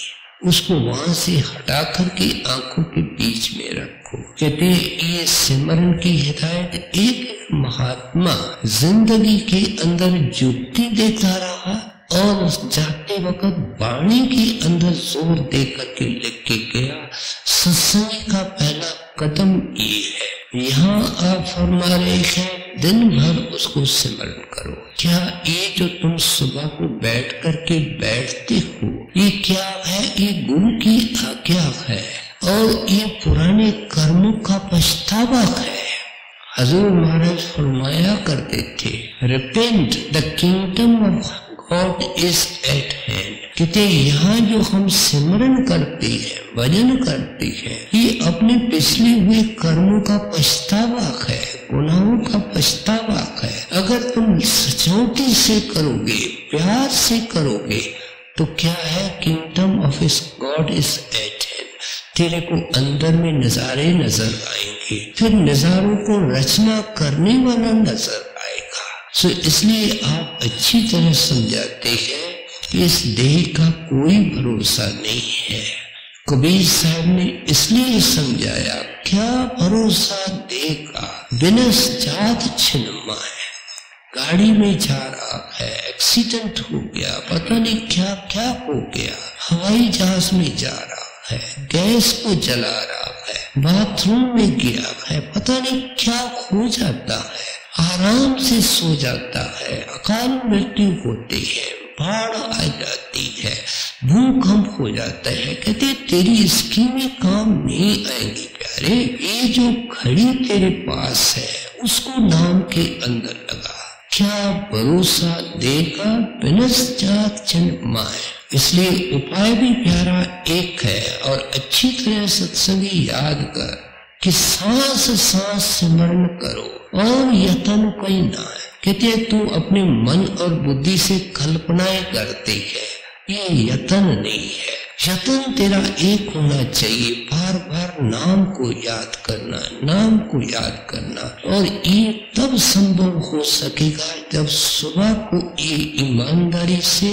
[SPEAKER 3] उसको वहां से हटा करके आंखों के बीच में रखो। कहते ये सिमरन की हिदायत एक महात्मा जिंदगी के अंदर जुक्ति देता रहा, और जाते वक्त वाणी के अंदर जोर दे करके लिख के गया। सत्संग का पहला कदम ये है। यहाँ आप फरमा रहे हैं, दिन भर उसको सिमरन करो। क्या ये जो तुम सुबह को बैठ करके बैठते हो, ये क्या है? ये गुरु की आज्ञा है, और ये पुराने कर्मों का पछतावा है। हजूर महाराज फरमाया करते थे, repent, the kingdom of God is eight hand. कहते यहाँ जो हम सिमरन करते हैं, भजन करते हैं, ये अपने पिछले हुए कर्मों का पछतावा है, गुनाहों का पछतावा है। अगर तुम सचौटी से करोगे, प्यार से करोगे, तो क्या है? किंगडम ऑफ इस गॉड इज एट हैंड। तेरे को अंदर में नजारे नजर आएंगे, फिर नजारों को रचना करने वाला नजर आएगा। सो इसलिए आप अच्छी तरह समझाते हैं कि इस देह का कोई भरोसा नहीं है। कबीर साहब ने इसलिए समझाया, क्या भरोसा देह का, बिनस जात छिन्नमा है। गाड़ी में जा रहा है, एक्सीडेंट हो गया, पता नहीं क्या क्या हो गया, हवाई जहाज में जा रहा है, गैस को जला रहा है, बाथरूम में गया है, पता नहीं क्या हो जाता है, आराम से सो जाता है, अकाल मृत्यु होती है, बाढ़ आ जाती है, भूकंप हो जाता है। कहते तेरी स्कीमें काम नहीं आएंगी प्यारे, ये जो घड़ी तेरे पास है उसको नाम के अंदर लगा, क्या भरोसा देगा बिनसजात जन्माए। इसलिए उपाय भी प्यारा एक है, और अच्छी तरह सत्संगी याद कर कि सांस सांस सिमरन करो और यतन कोई ना है। कहते तू अपने मन और बुद्धि से कल्पनाएं करते है, ये यतन नहीं है। यतन तेरा एक होना चाहिए, बार बार नाम को याद करना, नाम को याद करना। और ये तब संभव हो सकेगा जब सुबह को ये ईमानदारी से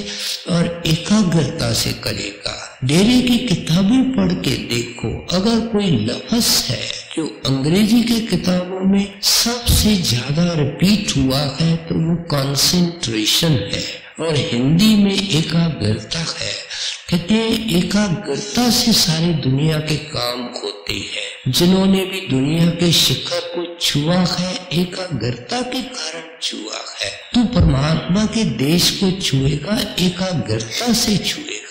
[SPEAKER 3] और एकाग्रता से करेगा। डेरे की किताबें पढ़ के देखो, अगर कोई लफ्ज है जो अंग्रेजी के किताबों में सबसे ज्यादा रिपीट हुआ है तो वो कंसंट्रेशन है, और हिंदी में एकाग्रता है। कहते एकाग्रता से सारी दुनिया के काम होते हैं। जिन्होंने भी दुनिया के शिखर को छुआ है एकाग्रता के कारण छुआ है। तू परमात्मा के देश को छुएगा एकाग्रता से छुएगा।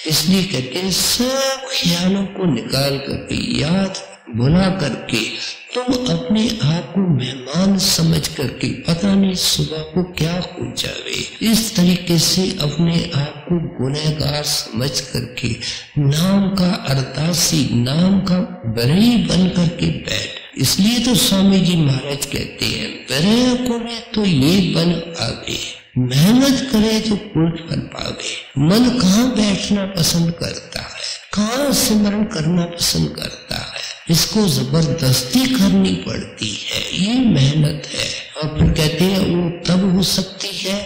[SPEAKER 3] इसलिए कहते हैं सब ख्यालों को निकाल करके, याद भुला करके तुम अपने आप को मेहमान समझ करके, पता नहीं सुबह को क्या हो जावे, इस तरीके से अपने आप को गुनहगार समझ करके नाम का अरदासी, नाम का बरई बन करके बैठ। इसलिए तो स्वामी जी महाराज कहते हैं बरई को में तो ये बन आवे, मेहनत करे तो कुल फल पावे। मन कहाँ बैठना पसंद करता है, कहाँ सिमरन करना पसंद करता है, इसको जबरदस्ती करनी पड़ती है, ये मेहनत है। और फिर कहते हैं वो तब हो सकती है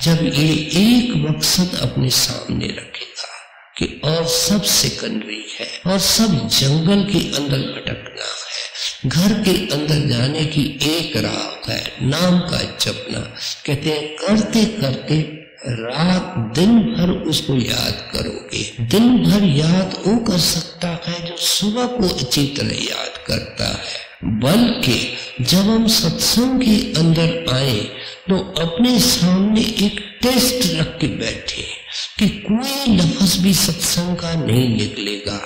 [SPEAKER 3] जब ये एक मकसद अपने सामने रखेगा कि और सब सेकेंडरी है, और सब जंगल के अंदर भटकना है, घर के अंदर जाने की एक राह है, नाम का जपना। कहते हैं करते करते रात दिन भर उसको याद करोगे। दिन भर याद वो कर सकता है जो सुबह को अच्छी तरह याद करता है। बल्कि जब हम सत्संग के अंदर आए तो अपने सामने एक टेस्ट रख के बैठे कि कोई लफ्ज भी सत्संग का नहीं निकलेगा।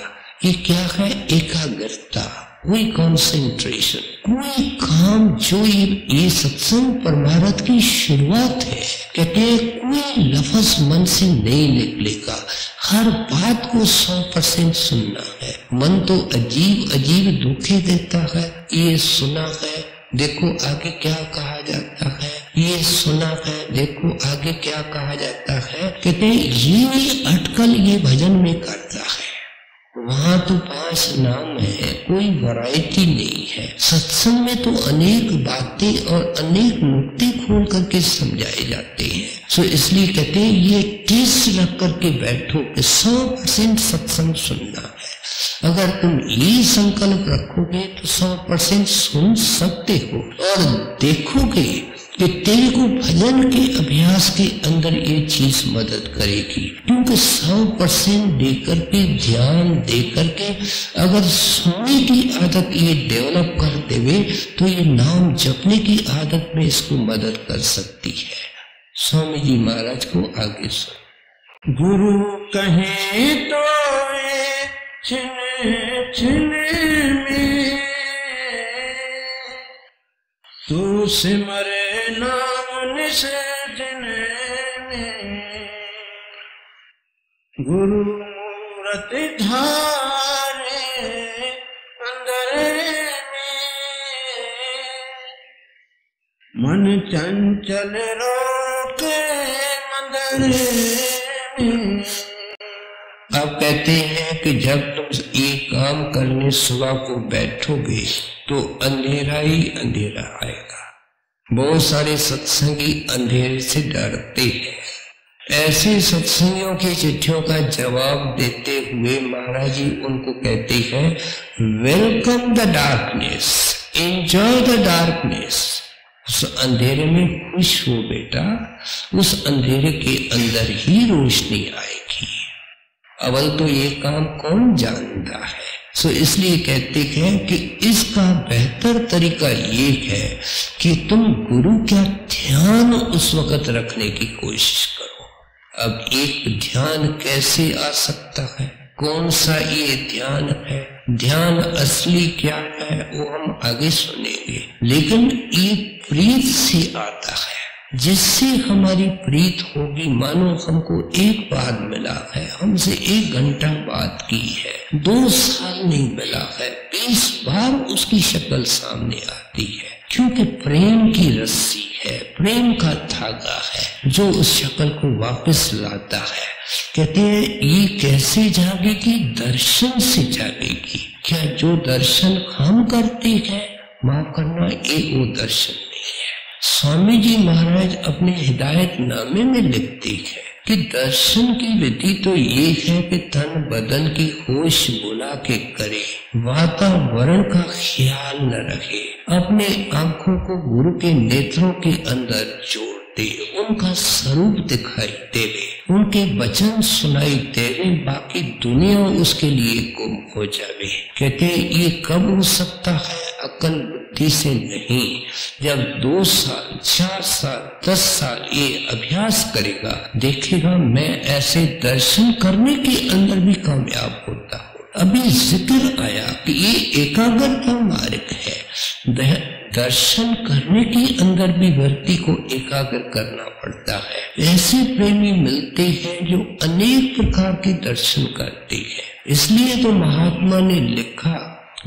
[SPEAKER 3] ये क्या है? एकाग्रता, कोई कंसंट्रेशन, कोई काम जो ये सत्संग परमार्थ की शुरुआत है। कहते हैं कोई लफ्ज मन से नहीं निकलेगा, हर बात को 100% सुनना है। मन तो अजीब अजीब धोखे देता है, ये सुना है देखो आगे क्या कहा जाता है, ये सुना है देखो आगे क्या कहा जाता है। कहते हैं ये अटकल ये भजन में करता है, वहां तो 5 नाम है, कोई वैरायटी नहीं है। सत्संग में तो अनेक बातें और अनेक नुक्ते खोल करके समझाए जाते हैं। सो इसलिए कहते हैं ये टेस्ट रख करके बैठो कि 100% सत्संग सुनना है। अगर तुम ये संकल्प रखोगे तो 100% सुन सकते हो। और देखोगे कि तेरे को भजन के अभ्यास के अंदर ये चीज मदद करेगी, क्योंकि 100% देकर के, ध्यान देकर के अगर सुनने की आदत ये डेवलप कर देवे तो ये नाम जपने की आदत में इसको मदद कर सकती है। स्वामी जी महाराज को आगे सुन।
[SPEAKER 2] गुरु कहे तो छिने छिने में तू सिमरे नाम निषेधने में, गुरु मूर्ति धारे अंदरे में, मन चंचल रोके मंदरे में।
[SPEAKER 3] अब कहते हैं कि जब तुम ये काम करने सुबह को बैठोगे तो अंधेरा ही अंधेरा आएगा। बहुत सारे सत्संगी अंधेरे से डरते हैं। ऐसे सत्संगियों की चिट्ठियों का जवाब देते हुए महाराज जी उनको कहते हैं welcome the darkness, enjoy the darkness. उस अंधेरे में खुश हो बेटा, उस अंधेरे के अंदर ही रोशनी आएगी। अवल तो ये काम कौन जानता है। सो इसलिए कहते हैं कि इसका बेहतर तरीका ये है कि तुम गुरु का ध्यान उस वक्त रखने की कोशिश करो। अब एक ध्यान कैसे आ सकता है, कौन सा ये ध्यान है, ध्यान असली क्या है वो हम आगे सुनेंगे। लेकिन ये प्रीत से आता है, जिससे हमारी प्रीत होगी। मानो हमको एक बार मिला है, हमसे 1 घंटा बात की है, 2 साल नहीं मिला है, 20 बार उसकी शक्ल सामने आती है, क्योंकि प्रेम की रस्सी है, प्रेम का धागा है जो उस शक्ल को वापस लाता है। कहते हैं ये कैसे जागेगी, दर्शन से जागेगी। क्या जो दर्शन हम करते हैं, माफ करना, ये वो दर्शन नहीं है। स्वामी जी महाराज अपने हिदायत नामे में लिखते हैं कि दर्शन की विधि तो ये है कि तन बदन की होश बुला के करे, वातावरण का ख्याल न रखे, अपने आंखों को गुरु के नेत्रों के अंदर जोड़ दे, उनका स्वरूप दिखाई देवे, उनके वचन सुनाई देवे, बाकी दुनिया उसके लिए गुम हो जावे। कहते हैं ये कब हो सकता है, अकल बुद्धि से नहीं। जब 2 साल 4 साल 10 साल ये अभ्यास करेगा, देखेगा मैं ऐसे दर्शन करने के अंदर भी कामयाब होता हूँ। अभी जिक्र आया कि ये एकाग्रता मार्ग है, दर्शन करने के अंदर भी व्यक्ति को एकाग्र करना पड़ता है। ऐसे प्रेमी मिलते हैं जो अनेक प्रकार के दर्शन करते हैं। इसलिए तो महात्मा ने लिखा,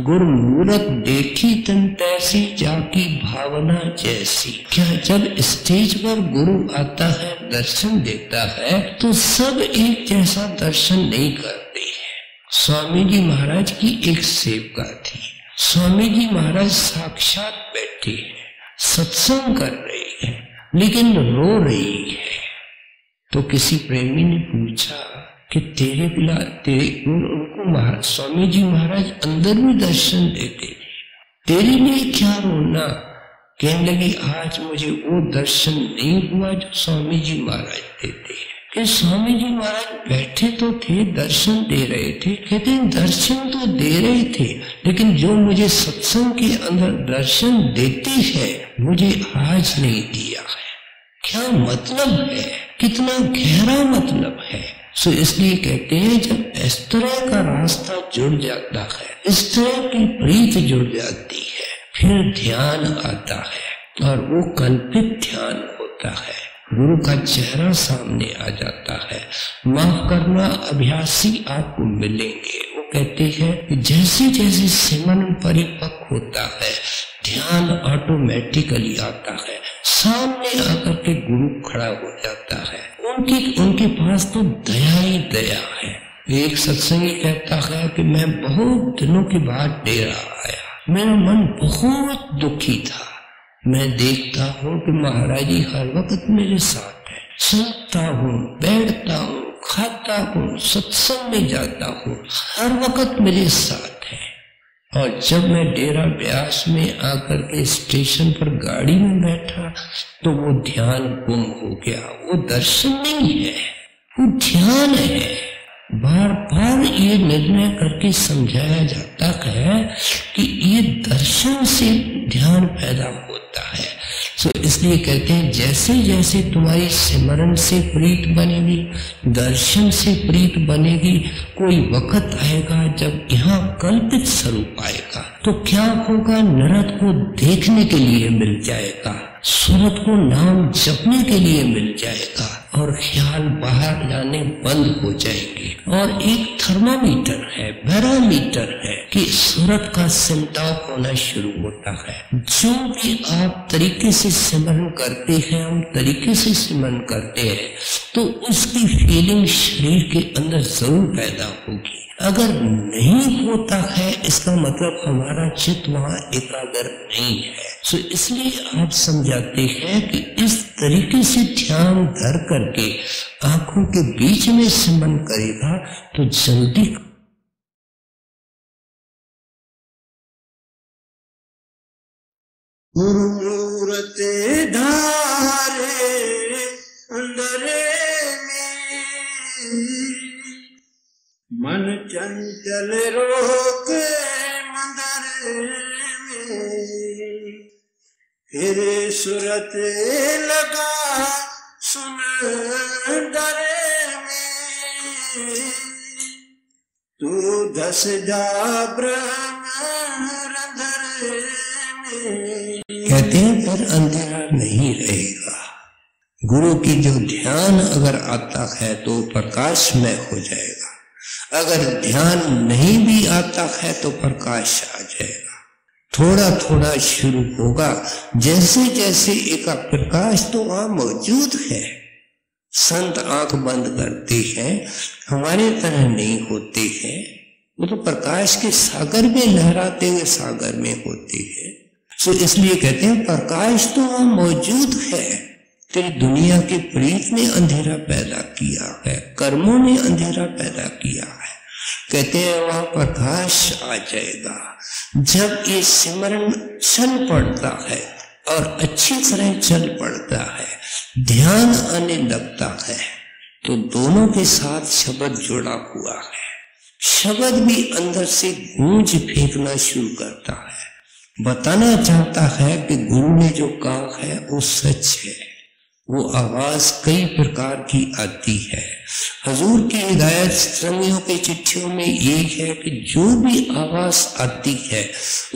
[SPEAKER 3] गुरमूरत देखी तन तैसी, जाकी भावना जैसी। क्या जब स्टेज पर गुरु आता है, दर्शन देता है, तो सब एक जैसा दर्शन नहीं करते हैं। स्वामी जी महाराज की एक सेवका थी। स्वामी जी महाराज साक्षात बैठे हैं, सत्संग कर रहे हैं, लेकिन रो रही है। तो किसी प्रेमी ने पूछा कि तेरे बिना उनको स्वामी जी महाराज अंदर में दर्शन देते थे, तेरे लिए क्या रोना। कहने लगी आज मुझे वो दर्शन नहीं हुआ जो स्वामी जी महाराज देते हैं। कि स्वामी जी महाराज बैठे तो थे, दर्शन दे रहे थे। कहते हैं दर्शन तो दे रहे थे, लेकिन जो मुझे सत्संग के अंदर दर्शन देते हैं, मुझे आज नहीं दिया है। क्या मतलब है, कितना गहरा मतलब है। सो इसलिए कहते हैं जब इस तरह का रास्ता जुड़ जाता है, इस तरह की प्रीत जुड़ जाती है, फिर ध्यान आता है और वो कल्पित ध्यान होता है। गुरु का चेहरा सामने आ जाता है। माफ करना, अभ्यासी आपको मिलेंगे। वो कहते हैं कि जैसे जैसे सिमरन परिपक्व होता है, ध्यान ऑटोमेटिकली आता है, सामने आकर के गुरु खड़ा हो जाता है। उनके पास तो दया ही दया है। एक सत्संगी कहता है कि मैं बहुत दिनों के बाद डेरा आया, मेरा मन बहुत दुखी था। मैं देखता हूँ कि महाराज जी हर वक्त मेरे साथ है, चलता हूँ, बैठता हूँ, खाता हूँ, सत्संग में जाता हूँ, हर वक्त मेरे साथ है। और जब मैं डेरा ब्यास में आकर के स्टेशन पर गाड़ी में बैठा तो वो ध्यान गुम हो गया। वो दर्शन नहीं है, वो ध्यान है। बार बार ये निर्णय करके समझाया जाता है कि ये दर्शन से ध्यान पैदा होता है। सो इसलिए कहते हैं जैसे जैसे तुम्हारी सिमरन से प्रीत बनेगी, दर्शन से प्रीत बनेगी, कोई वक्त आएगा जब यहाँ कल्पित स्वरूप आएगा तो क्या होगा, नरक को देखने के लिए मिल जाएगा, सूरत को नाम जपने के लिए मिल जाएगा और ख्याल बाहर जाने बंद हो जाएंगे। और एक थर्मामीटर है, बैरोमीटर है कि सूरत का सिमटाव होना शुरू होता है। जो भी आप तरीके से सिमरन करते हैं, हम तरीके से सिमरन करते हैं, तो उसकी फीलिंग शरीर के अंदर जरूर पैदा होगी। अगर नहीं होता है इसका मतलब हमारा चित्त वहां एकाग्र नहीं है। सो इसलिए आप समझाते हैं कि इस तरीके से ध्यान धर करके आंखों के बीच में सिमरन करेगा तो जल्दी
[SPEAKER 2] गुरुमूर्ते धारे अंदरे में मन चंचल रोके मंदर में फिर सूरत लगा सुन डरे तू धस जा ब्रह्म अंधेरे में।
[SPEAKER 3] कहते हैं पर अंधेरा नहीं रहेगा। गुरु की जो ध्यान अगर आता है तो प्रकाशमय हो जाएगा, अगर ध्यान नहीं भी आता है तो प्रकाश आ जाएगा। थोड़ा थोड़ा शुरू होगा, जैसे जैसे एक प्रकाश तो वहां मौजूद है। संत आंख बंद करते हैं, हमारे तरह नहीं होते हैं, वो तो प्रकाश के सागर में लहराते हुए सागर में होते हैं। तो इसलिए कहते हैं प्रकाश तो वहां मौजूद है। तेरी दुनिया के प्रीत ने अंधेरा पैदा किया है, कर्मों ने अंधेरा पैदा किया है। कहते हैं वहां प्रकाश आ जाएगा जब ये सिमरन चल पड़ता है और अच्छी तरह चल पड़ता है, ध्यान आने लगता है, तो दोनों के साथ शब्द जुड़ा हुआ है। शब्द भी अंदर से गूंज फेंकना शुरू करता है, बताना चाहता है कि गुरु ने जो कहा है वो सच है। वो आवाज कई प्रकार की आती है। हजूर की हिदायत संगियों की चिट्ठियों में यही है कि जो भी आवाज आती है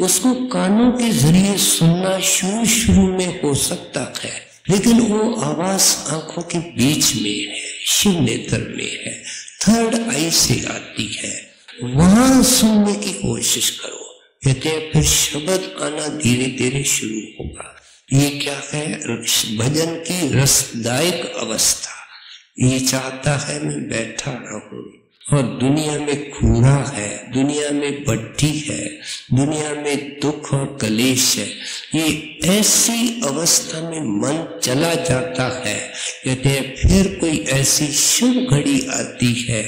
[SPEAKER 3] उसको कानों के जरिए सुनना शुरू में हो सकता है, लेकिन वो आवाज आंखों के बीच में है, शिव नेत्र में है, थर्ड आई से आती है, वहां सुनने की कोशिश करो। कहते हैं फिर शब्द आना धीरे धीरे शुरू होगा। ये क्या है? भजन की रसदायक अवस्था। ये चाहता है मैं बैठा रहूं, और दुनिया में खूरा है, दुनिया में भट्टी है, दुनिया में दुख और कलेश है। ये ऐसी अवस्था में मन चला जाता है। कहते हैं फिर कोई ऐसी शुभ घड़ी आती है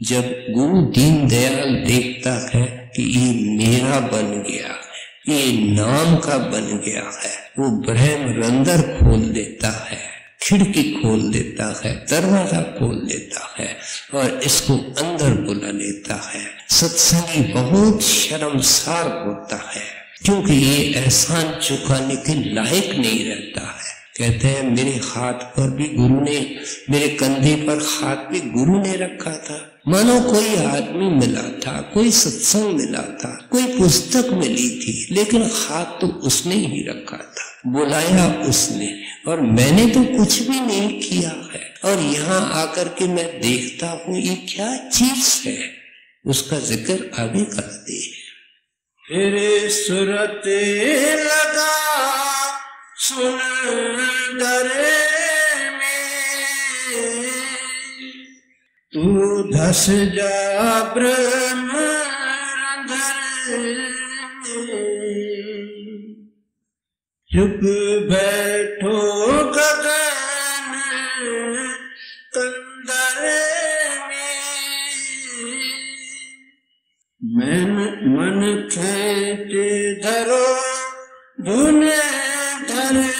[SPEAKER 3] जब गुरु दीन दयाल देखता है कि ये मेरा बन गया है, ये नाम का बन गया है। वो ब्रह्म रंदर खोल देता है, खिड़की खोल देता है, दरवाजा खोल देता है और इसको अंदर बुला लेता है। सत्संगी बहुत शर्मसार होता है क्योंकि ये एहसान चुकाने के लायक नहीं रहता है। कहते हैं मेरे हाथ पर भी गुरु ने, मेरे कंधे पर हाथ भी गुरु ने रखा था, मानो कोई आदमी मिला था, कोई सत्संग मिला था, कोई पुस्तक मिली थी, लेकिन हाथ तो उसने ही रखा था, बुलाया उसने, और मैंने तो कुछ भी नहीं किया है। और यहाँ आकर के मैं देखता हूँ ये क्या चीज है, उसका जिक्र आगे करते हैं।
[SPEAKER 2] फिर सूरत लगा सुन डरे में, तू धस जा ब्रह्म अंधेरे में। चुप बैठो गगन कंदरे में, मन खेच धरो धुने धरे में।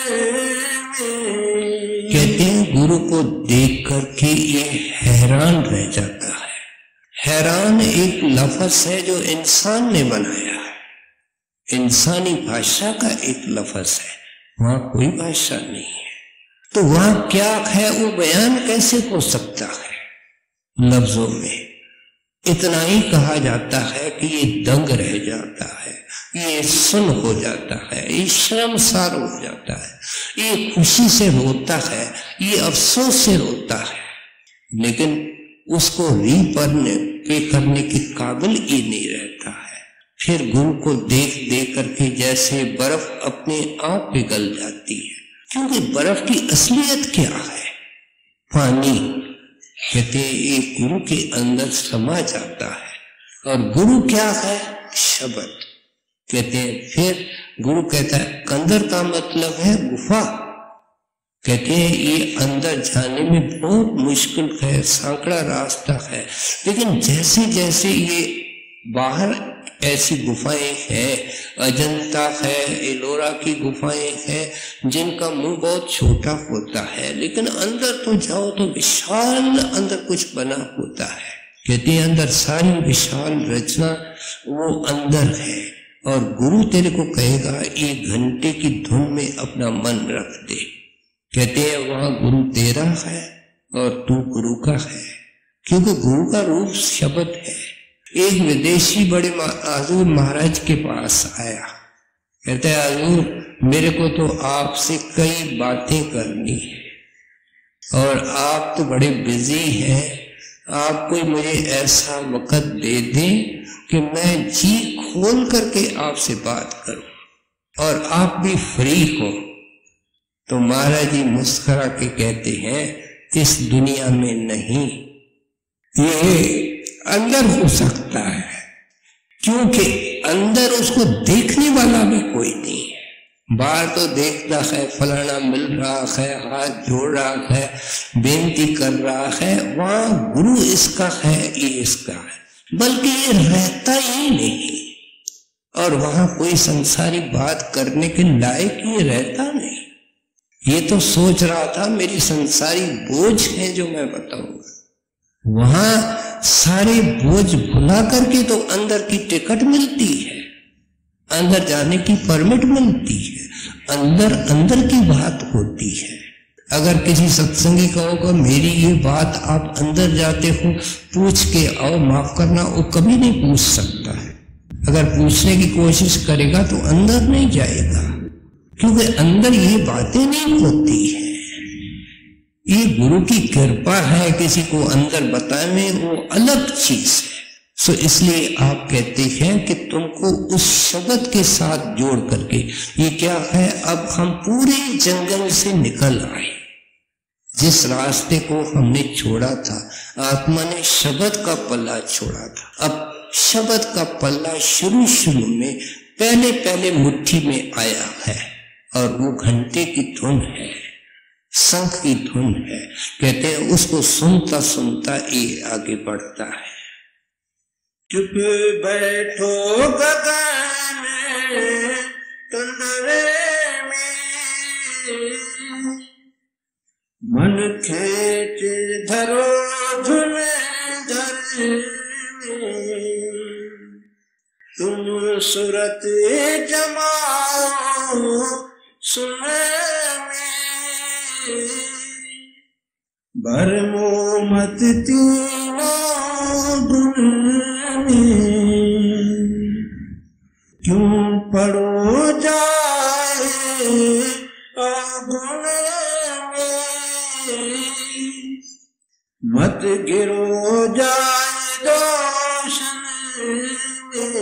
[SPEAKER 3] कहते हैं गुरु को देख करके ये हैरान रह जाता है। हैरान एक लफ्ज है जो इंसान ने बनाया है, इंसानी भाषा का एक लफ्ज है, वहां कोई भाषा नहीं है। तो वहां क्या है वो बयान कैसे हो सकता है लफ्जों में? इतना ही कहा जाता है कि ये दंग रह जाता है, ये सुन हो जाता है, ये शर्मसार हो जाता है, ये खुशी से रोता है, ये अफसोस से रोता है, लेकिन उसको पे करने के काबिल ये नहीं रहता है। फिर गुरु को देख देख करके जैसे बर्फ अपने आप पिघल जाती है, क्योंकि बर्फ की असलियत क्या है? पानी। कहते एक गुरु के अंदर समा जाता है, और गुरु क्या है? शब्द। कहते हैं फिर गुरु कहता है कंदर का मतलब है गुफा। कहते हैं ये अंदर जाने में बहुत मुश्किल है, सांकड़ा रास्ता है, लेकिन जैसे जैसे ये बाहर ऐसी गुफाएं हैं, अजंता है, एलोरा की गुफाएं हैं जिनका मुंह बहुत छोटा होता है, लेकिन अंदर तो जाओ तो विशाल अंदर कुछ बना होता है। कहते हैं अंदर सारी विशाल रचना वो अंदर है, और गुरु तेरे को कहेगा ये घंटे की धुन में अपना मन रख दे। कहते हैं वहां गुरु तेरा है और तू गुरु का है, क्योंकि गुरु का रूप शब्द है। एक विदेशी बड़े हजूर महाराज के पास आया, कहते हैं हजूर मेरे को तो आपसे कई बातें करनी है और आप तो बड़े बिजी हैं, आप कोई मुझे ऐसा वक्त दे दें कि मैं जी खोल करके आपसे बात करूं और आप भी फ्री हो। तो महाराज जी मुस्कुरा के कहते हैं इस दुनिया में नहीं, ये अंदर हो सकता है, क्योंकि अंदर उसको देखने वाला भी कोई नहीं है। बाहर तो देखता है फलाना मिल रहा है, हाथ जोड़ रहा है, बेनती कर रहा है, वहां गुरु इसका है, ये इसका है, बल्कि ये रहता ही नहीं और वहां कोई संसारी बात करने के लायक ये रहता नहीं। ये तो सोच रहा था मेरी संसारी बोझ है जो मैं बताऊंगा, वहां सारे बोझ भुला करके तो अंदर की टिकट मिलती है, अंदर जाने की परमिट मिलती है, अंदर की बात होती है। अगर किसी सत्संगी का होगा मेरी ये बात आप अंदर जाते हो पूछ के आओ, माफ करना वो कभी नहीं पूछ सकता है। अगर पूछने की कोशिश करेगा तो अंदर नहीं जाएगा, क्योंकि अंदर ये बातें नहीं होती है। ये गुरु की कृपा है, किसी को अंदर बताने वो अलग चीज है। सो इसलिए आप कहते हैं कि तुमको उस शब्द के साथ जोड़ करके, ये क्या है, अब हम पूरे जंगल से निकल आए, जिस रास्ते को हमने छोड़ा था आत्मा ने शब्द का पल्ला छोड़ा था। अब शब्द का पल्ला शुरू में पहले मुट्ठी में आया है और वो घंटे की धुन है, शंख की धुन है। कहते हैं उसको सुनता सुनता ये आगे बढ़ता है।
[SPEAKER 2] चुप बैठो गगन तंद्रे में, मन खेच धरो धुन धर में, तुम सुरत जमाओ सुन में, भरमो मत तीनों गुण में, क्यों पड़ो जाए अवगुण में, मत गिरो जाए दोषन में।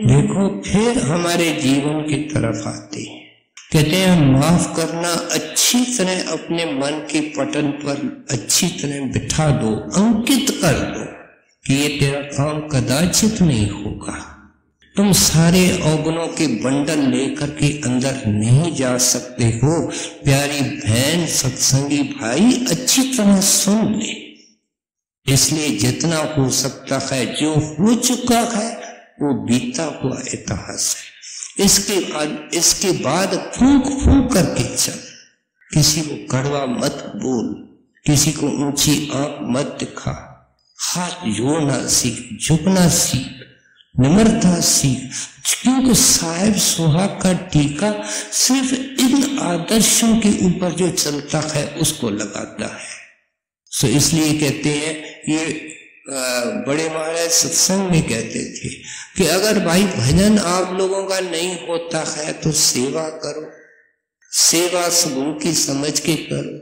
[SPEAKER 3] देखो फिर हमारे जीवन की तरफ आते हैं। कहते हैं माफ करना अच्छी तरह अपने मन के पटल पर अच्छी तरह बिठा दो, अंकित कर दो कि ये तेरा काम कदाचित नहीं होगा। तुम सारे अवगुणों के बंडल लेकर के अंदर नहीं जा सकते हो। प्यारी बहन, सत्संगी भाई, अच्छी तरह सुन ले। इसलिए जितना हो सकता है, जो हो चुका है वो बीता हुआ इतिहास है। इसके बाद फूंक फूंक करके चल। किसी को कड़वा मत बोल, किसी को ऊंची आंख मत दिखा, हाथ जोड़ना सीख, झुकना सीख, निम्रता सीख, क्योंकि साहिब सुहाग का टीका सिर्फ इन आदर्शों के ऊपर जो चलता है उसको लगाता है। सो इसलिए कहते हैं, ये बड़े महाराज सत्संग में कहते थे कि अगर भाई भजन आप लोगों का नहीं होता है तो सेवा करो, सेवा सबों की समझ के करो।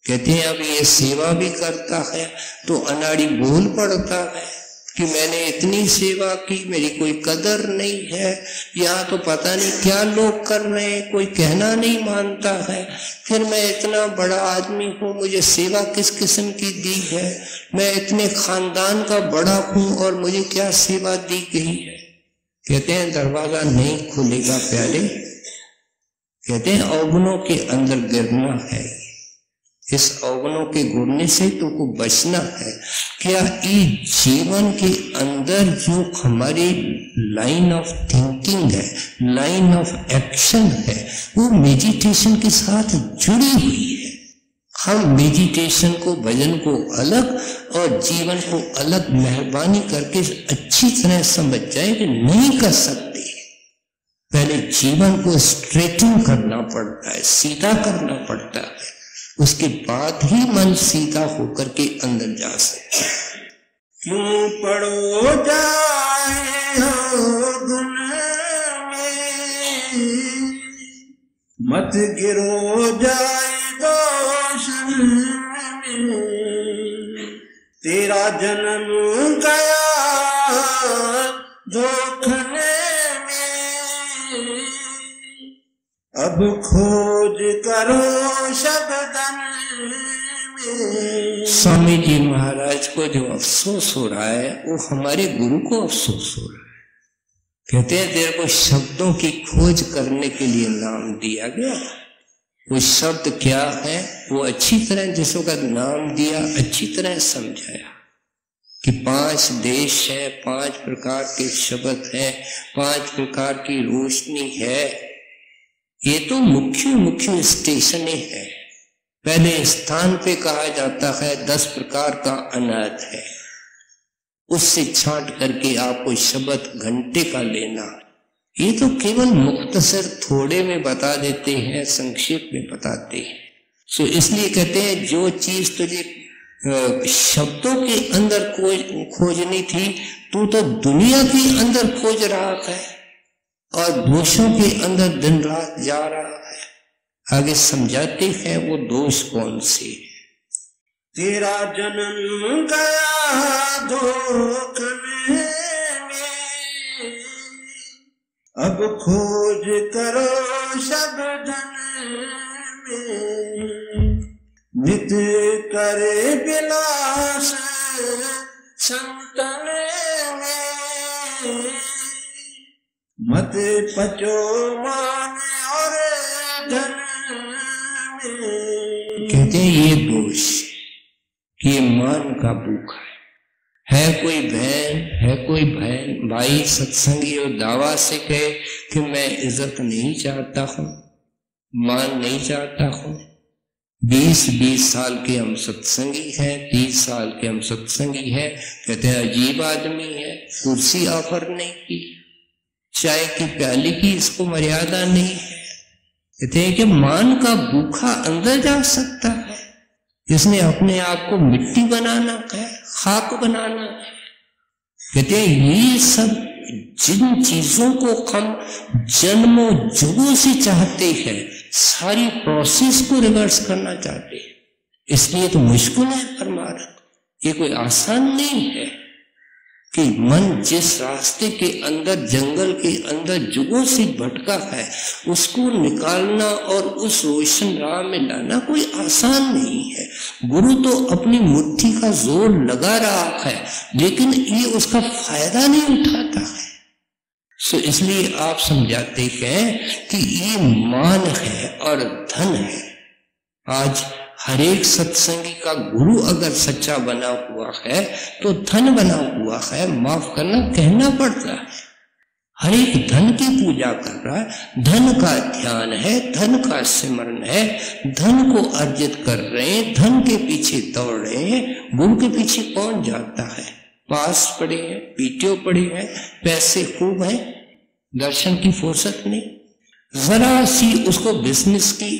[SPEAKER 3] कहते हैं अब ये सेवा भी करता है तो अनाड़ी बोल पड़ता है कि मैंने इतनी सेवा की, मेरी कोई कदर नहीं है, यहाँ तो पता नहीं क्या लोग कर रहे हैं, कोई कहना नहीं मानता है, फिर मैं इतना बड़ा आदमी हूँ, मुझे सेवा किस किस्म की दी है, मैं इतने खानदान का बड़ा हूँ और मुझे क्या सेवा दी गई है। कहते हैं दरवाजा नहीं खुलेगा प्यारे। कहते हैं अवगुणों के अंदर गिरना है, इस अवगुणों के गिरने से तुमको बचना है। क्या ये जीवन के अंदर जो हमारी लाइन ऑफ थिंकिंग है, लाइन ऑफ एक्शन है, वो मेडिटेशन के साथ जुड़ी हुई है। हम मेडिटेशन को, भजन को अलग और जीवन को अलग मेहरबानी करके अच्छी तरह समझ जाए कि नहीं कर सकते। पहले जीवन को स्ट्रेटिंग करना पड़ता है, सीधा करना पड़ता है, उसके बाद ही मन सीधा होकर के अंदर जा सकता है।
[SPEAKER 2] क्यों पड़ो जाए हो गुन में, मत गिरो जाए दोषन में। तेरा जन्म गया धोखने में, अब खोज करो शब्दन में।
[SPEAKER 3] स्वामी जी महाराज को जो अफसोस हो रहा है वो हमारे गुरु को अफसोस हो रहा है। कहते हैं तेरे को शब्दों की खोज करने के लिए नाम दिया गया। वो शब्द क्या है वो अच्छी तरह जिसों का नाम दिया अच्छी तरह समझाया कि 5 देश है, 5 प्रकार के शब्द है, 5 प्रकार की रोशनी है। ये तो मुख्य स्टेशन है। पहले स्थान पे कहा जाता है 10 प्रकार का अनाथ है, उससे छांट करके आपको शब्द घंटे का लेना। ये तो केवल मुख्तसर थोड़े में बता देते हैं, संक्षेप में बताते हैं। सो इसलिए कहते हैं जो चीज तुझे शब्दों के अंदर खोजनी थी तू तो दुनिया के अंदर खोज रहा है और दोषों के अंदर दिन रात जा रहा है। आगे समझाते हैं वो दोष कौन से।
[SPEAKER 2] तेरा जन्म गया धोखने में, अब खोज करो शब्दन में। नित करे विलास संतन में, मत पचो मान और धन में।
[SPEAKER 3] कहते हैं ये दोष, ये मान का भूखा है कोई बहन, है कोई बहन भाई सत्संगी और दावा से कहे कि मैं इज्जत नहीं चाहता हूं, मान नहीं चाहता हूं। 20 साल के हम सत्संगी हैं, 30 साल के हम सत्संगी हैं। कहते हैं अजीब आदमी है, कुर्सी ऑफर नहीं की, चाय की प्याली की इसको मर्यादा नहीं है। कहते हैं कि मान का भूखा अंदर जा सकता है जिसने अपने आप को मिट्टी बनाना है, खाक बनाना है। कहते हैं ये सब जिन चीजों को हम जन्मों जुगों से चाहते हैं, सारी प्रोसेस को रिवर्स करना चाहते हैं। इसलिए तो मुश्किल है परमार्थ, ये कोई आसान नहीं है कि मन जिस रास्ते के अंदर, जंगल के अंदर जुगों से भटका है उसको निकालना और उस रोशन राह में लाना कोई आसान नहीं है। गुरु तो अपनी मुट्ठी का जोर लगा रहा है लेकिन ये उसका फायदा नहीं उठाता है। सो इसलिए आप समझाते हैं कि ये मान है और धन है। आज हर एक सत्संगी का गुरु अगर सच्चा बना हुआ है तो धन बना हुआ है, माफ करना कहना पड़ता है। हर एक धन की पूजा कर रहा है, धन का ध्यान है, धन का सिमरन है, धन को अर्जित कर रहे हैं, धन के पीछे दौड़ रहे हैं। गुरु के पीछे कौन जाता है? पास पड़े हैं, पीटीओ पड़े हैं, पैसे खूब हैं, दर्शन की फुर्सत नहीं। जरा सी उसको बिजनेस की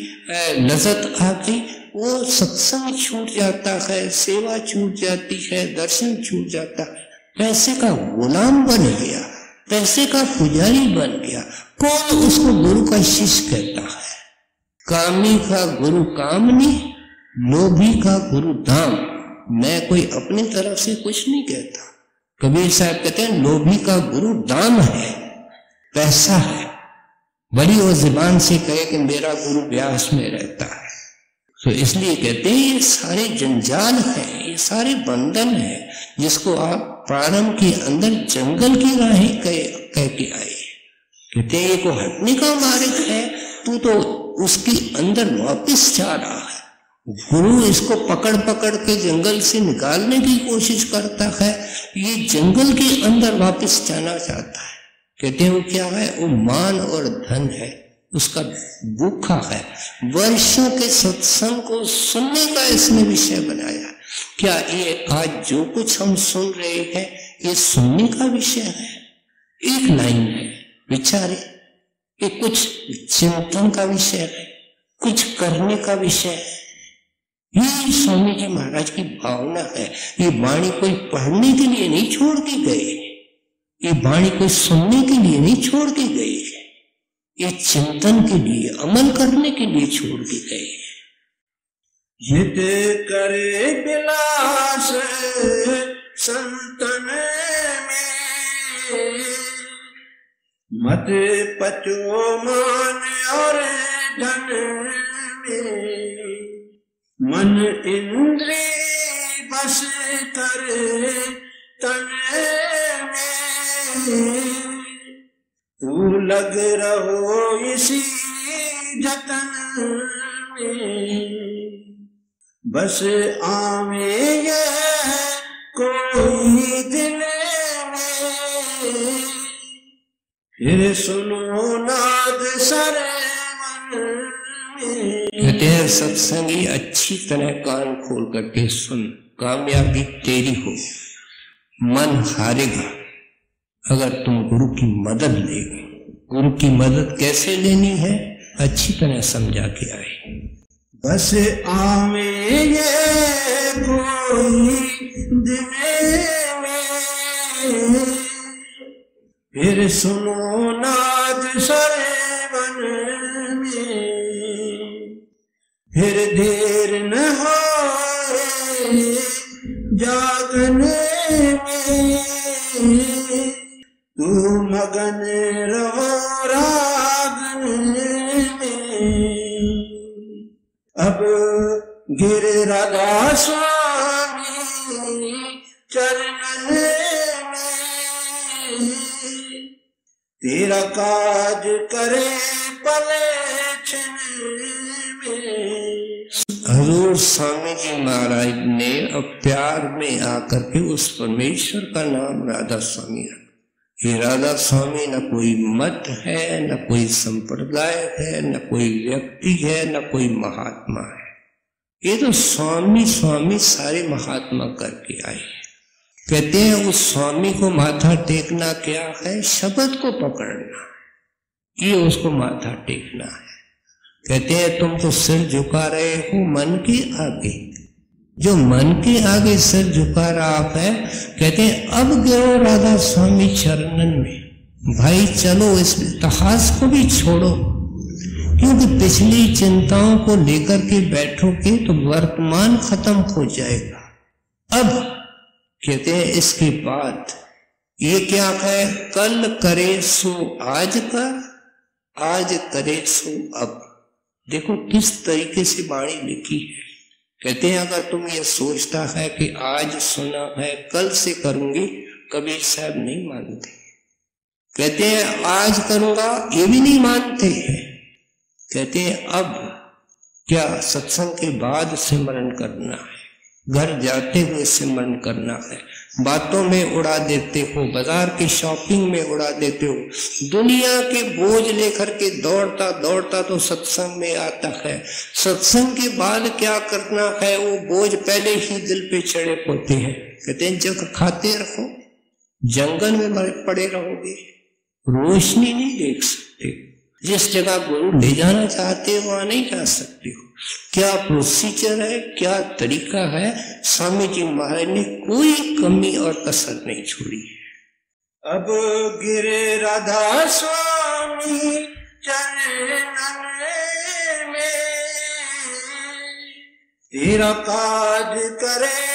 [SPEAKER 3] लज्जत आ गई, वो सत्संग छूट जाता है, सेवा छूट जाती है, दर्शन छूट जाता है। पैसे का गुलाम बन गया, पैसे का पुजारी बन गया। कौन उसको गुरु का शिष्य कहता है? कामी का गुरु कामनी, लोभी का गुरु दाम। मैं कोई अपनी तरफ से कुछ नहीं कहता। कबीर साहब कहते हैं लोभी का गुरु दाम है, पैसा है। बड़ी वो जुबान से कहे कि मेरा गुरु ब्यास में रहता है। तो इसलिए कहते हैं ये सारे जंजाल हैं, ये सारे बंधन हैं जिसको आप प्रारंभ के अंदर जंगल की राहें कह के आए। कहते हैं ये को हटने का मार्ग है, तू तो उसके अंदर वापस जा रहा है। गुरु इसको पकड़ पकड़ के जंगल से निकालने की कोशिश करता है, ये जंगल के अंदर वापस जाना चाहता है। कहते हैं वो क्या है? वो मान और धन है, उसका भूखा है। वर्षों के सत्संग को सुनने का इसने विषय बनाया। क्या ये आज जो कुछ हम सुन रहे हैं ये सुनने का विषय है? एक लाइन है, विचारे। ये कुछ चिंतन का विषय है, कुछ करने का विषय है। ये स्वामी जी महाराज की भावना है। ये वाणी कोई पढ़ने के लिए नहीं छोड़ के गए, ये वाणी कोई सुनने के लिए नहीं छोड़ के गए, ये चिंतन के लिए, अमल करने के लिए छोड़ के गए।
[SPEAKER 2] हित करे विलास संतन में, मत पचो मान और धन में, मन इंद्री बस करे तन में, तू लग रहो इसी जतन में, बस आवे ये कोई दिल में, फिर सुनो नाद सर मन में।
[SPEAKER 3] कहते हैं सत्संगी अच्छी तरह कान खोल करके सुन, कामयाबी तेरी हो। मन हारेगा अगर तुम गुरु की मदद लेगे। गुरु की मदद कैसे लेनी है अच्छी तरह समझा के आए।
[SPEAKER 2] बस आवे ये कोई दिन में, फिर सुनो नाद सरवन में, फिर देर न हो जागने में, तू मगन रहो रागन में। अब गिर राधा स्वामी चरणन में, तेरा काज करे पले छिन में।
[SPEAKER 3] हजूर स्वामी जी महाराज ने अब प्यार में आकर के उस परमेश्वर का नाम राधा स्वामी रखा। ये राधा स्वामी न कोई मत है, न कोई संप्रदाय है, न कोई व्यक्ति है, न कोई महात्मा है। ये तो स्वामी स्वामी सारे महात्मा करके आए हैं। कहते हैं उस स्वामी को माथा टेकना क्या है? शब्द को पकड़ना, ये उसको माथा टेकना है। कहते हैं तुम तो सिर झुका रहे हो मन के आगे, जो मन के आगे सिर झुका रहा है। कहते हैं अब गिरो राधा स्वामी चरणन में। भाई चलो इस इतिहास को भी छोड़ो, क्योंकि पिछली चिंताओं को लेकर के बैठोगे तो वर्तमान खत्म हो जाएगा। अब कहते हैं इसके बाद ये क्या है? कल करे सो आज का, आज करे सो अब। देखो किस तरीके से वाणी लिखी है। कहते हैं अगर तुम ये सोचता है कि आज सुना है कल से करूंगी, कबीर साहब नहीं मानते। कहते हैं आज करूंगा, ये भी नहीं मानते हैं। कहते हैं अब क्या सत्संग के बाद सिमरन करना है, घर जाते हुए सिमरन करना है, बातों में उड़ा देते हो, बाजार की शॉपिंग में उड़ा देते हो, दुनिया के बोझ लेकर के दौड़ता दौड़ता तो सत्संग में आता है। सत्संग के बाद क्या करना है? वो बोझ पहले ही दिल पे चढ़े होते हैं। कहते हैं जग खाते रहो, जंगल में पड़े रहोगे, रोशनी नहीं देख सकते। जिस जगह गुरु ले जाना चाहते हो वहां नहीं जा सकते हो। क्या प्रोसीजर है, क्या तरीका है, स्वामी जी महाराज ने कोई कमी और कसर नहीं छोड़ी।
[SPEAKER 2] अब गिरे राधा स्वामी चरणन में, तेरा काज करे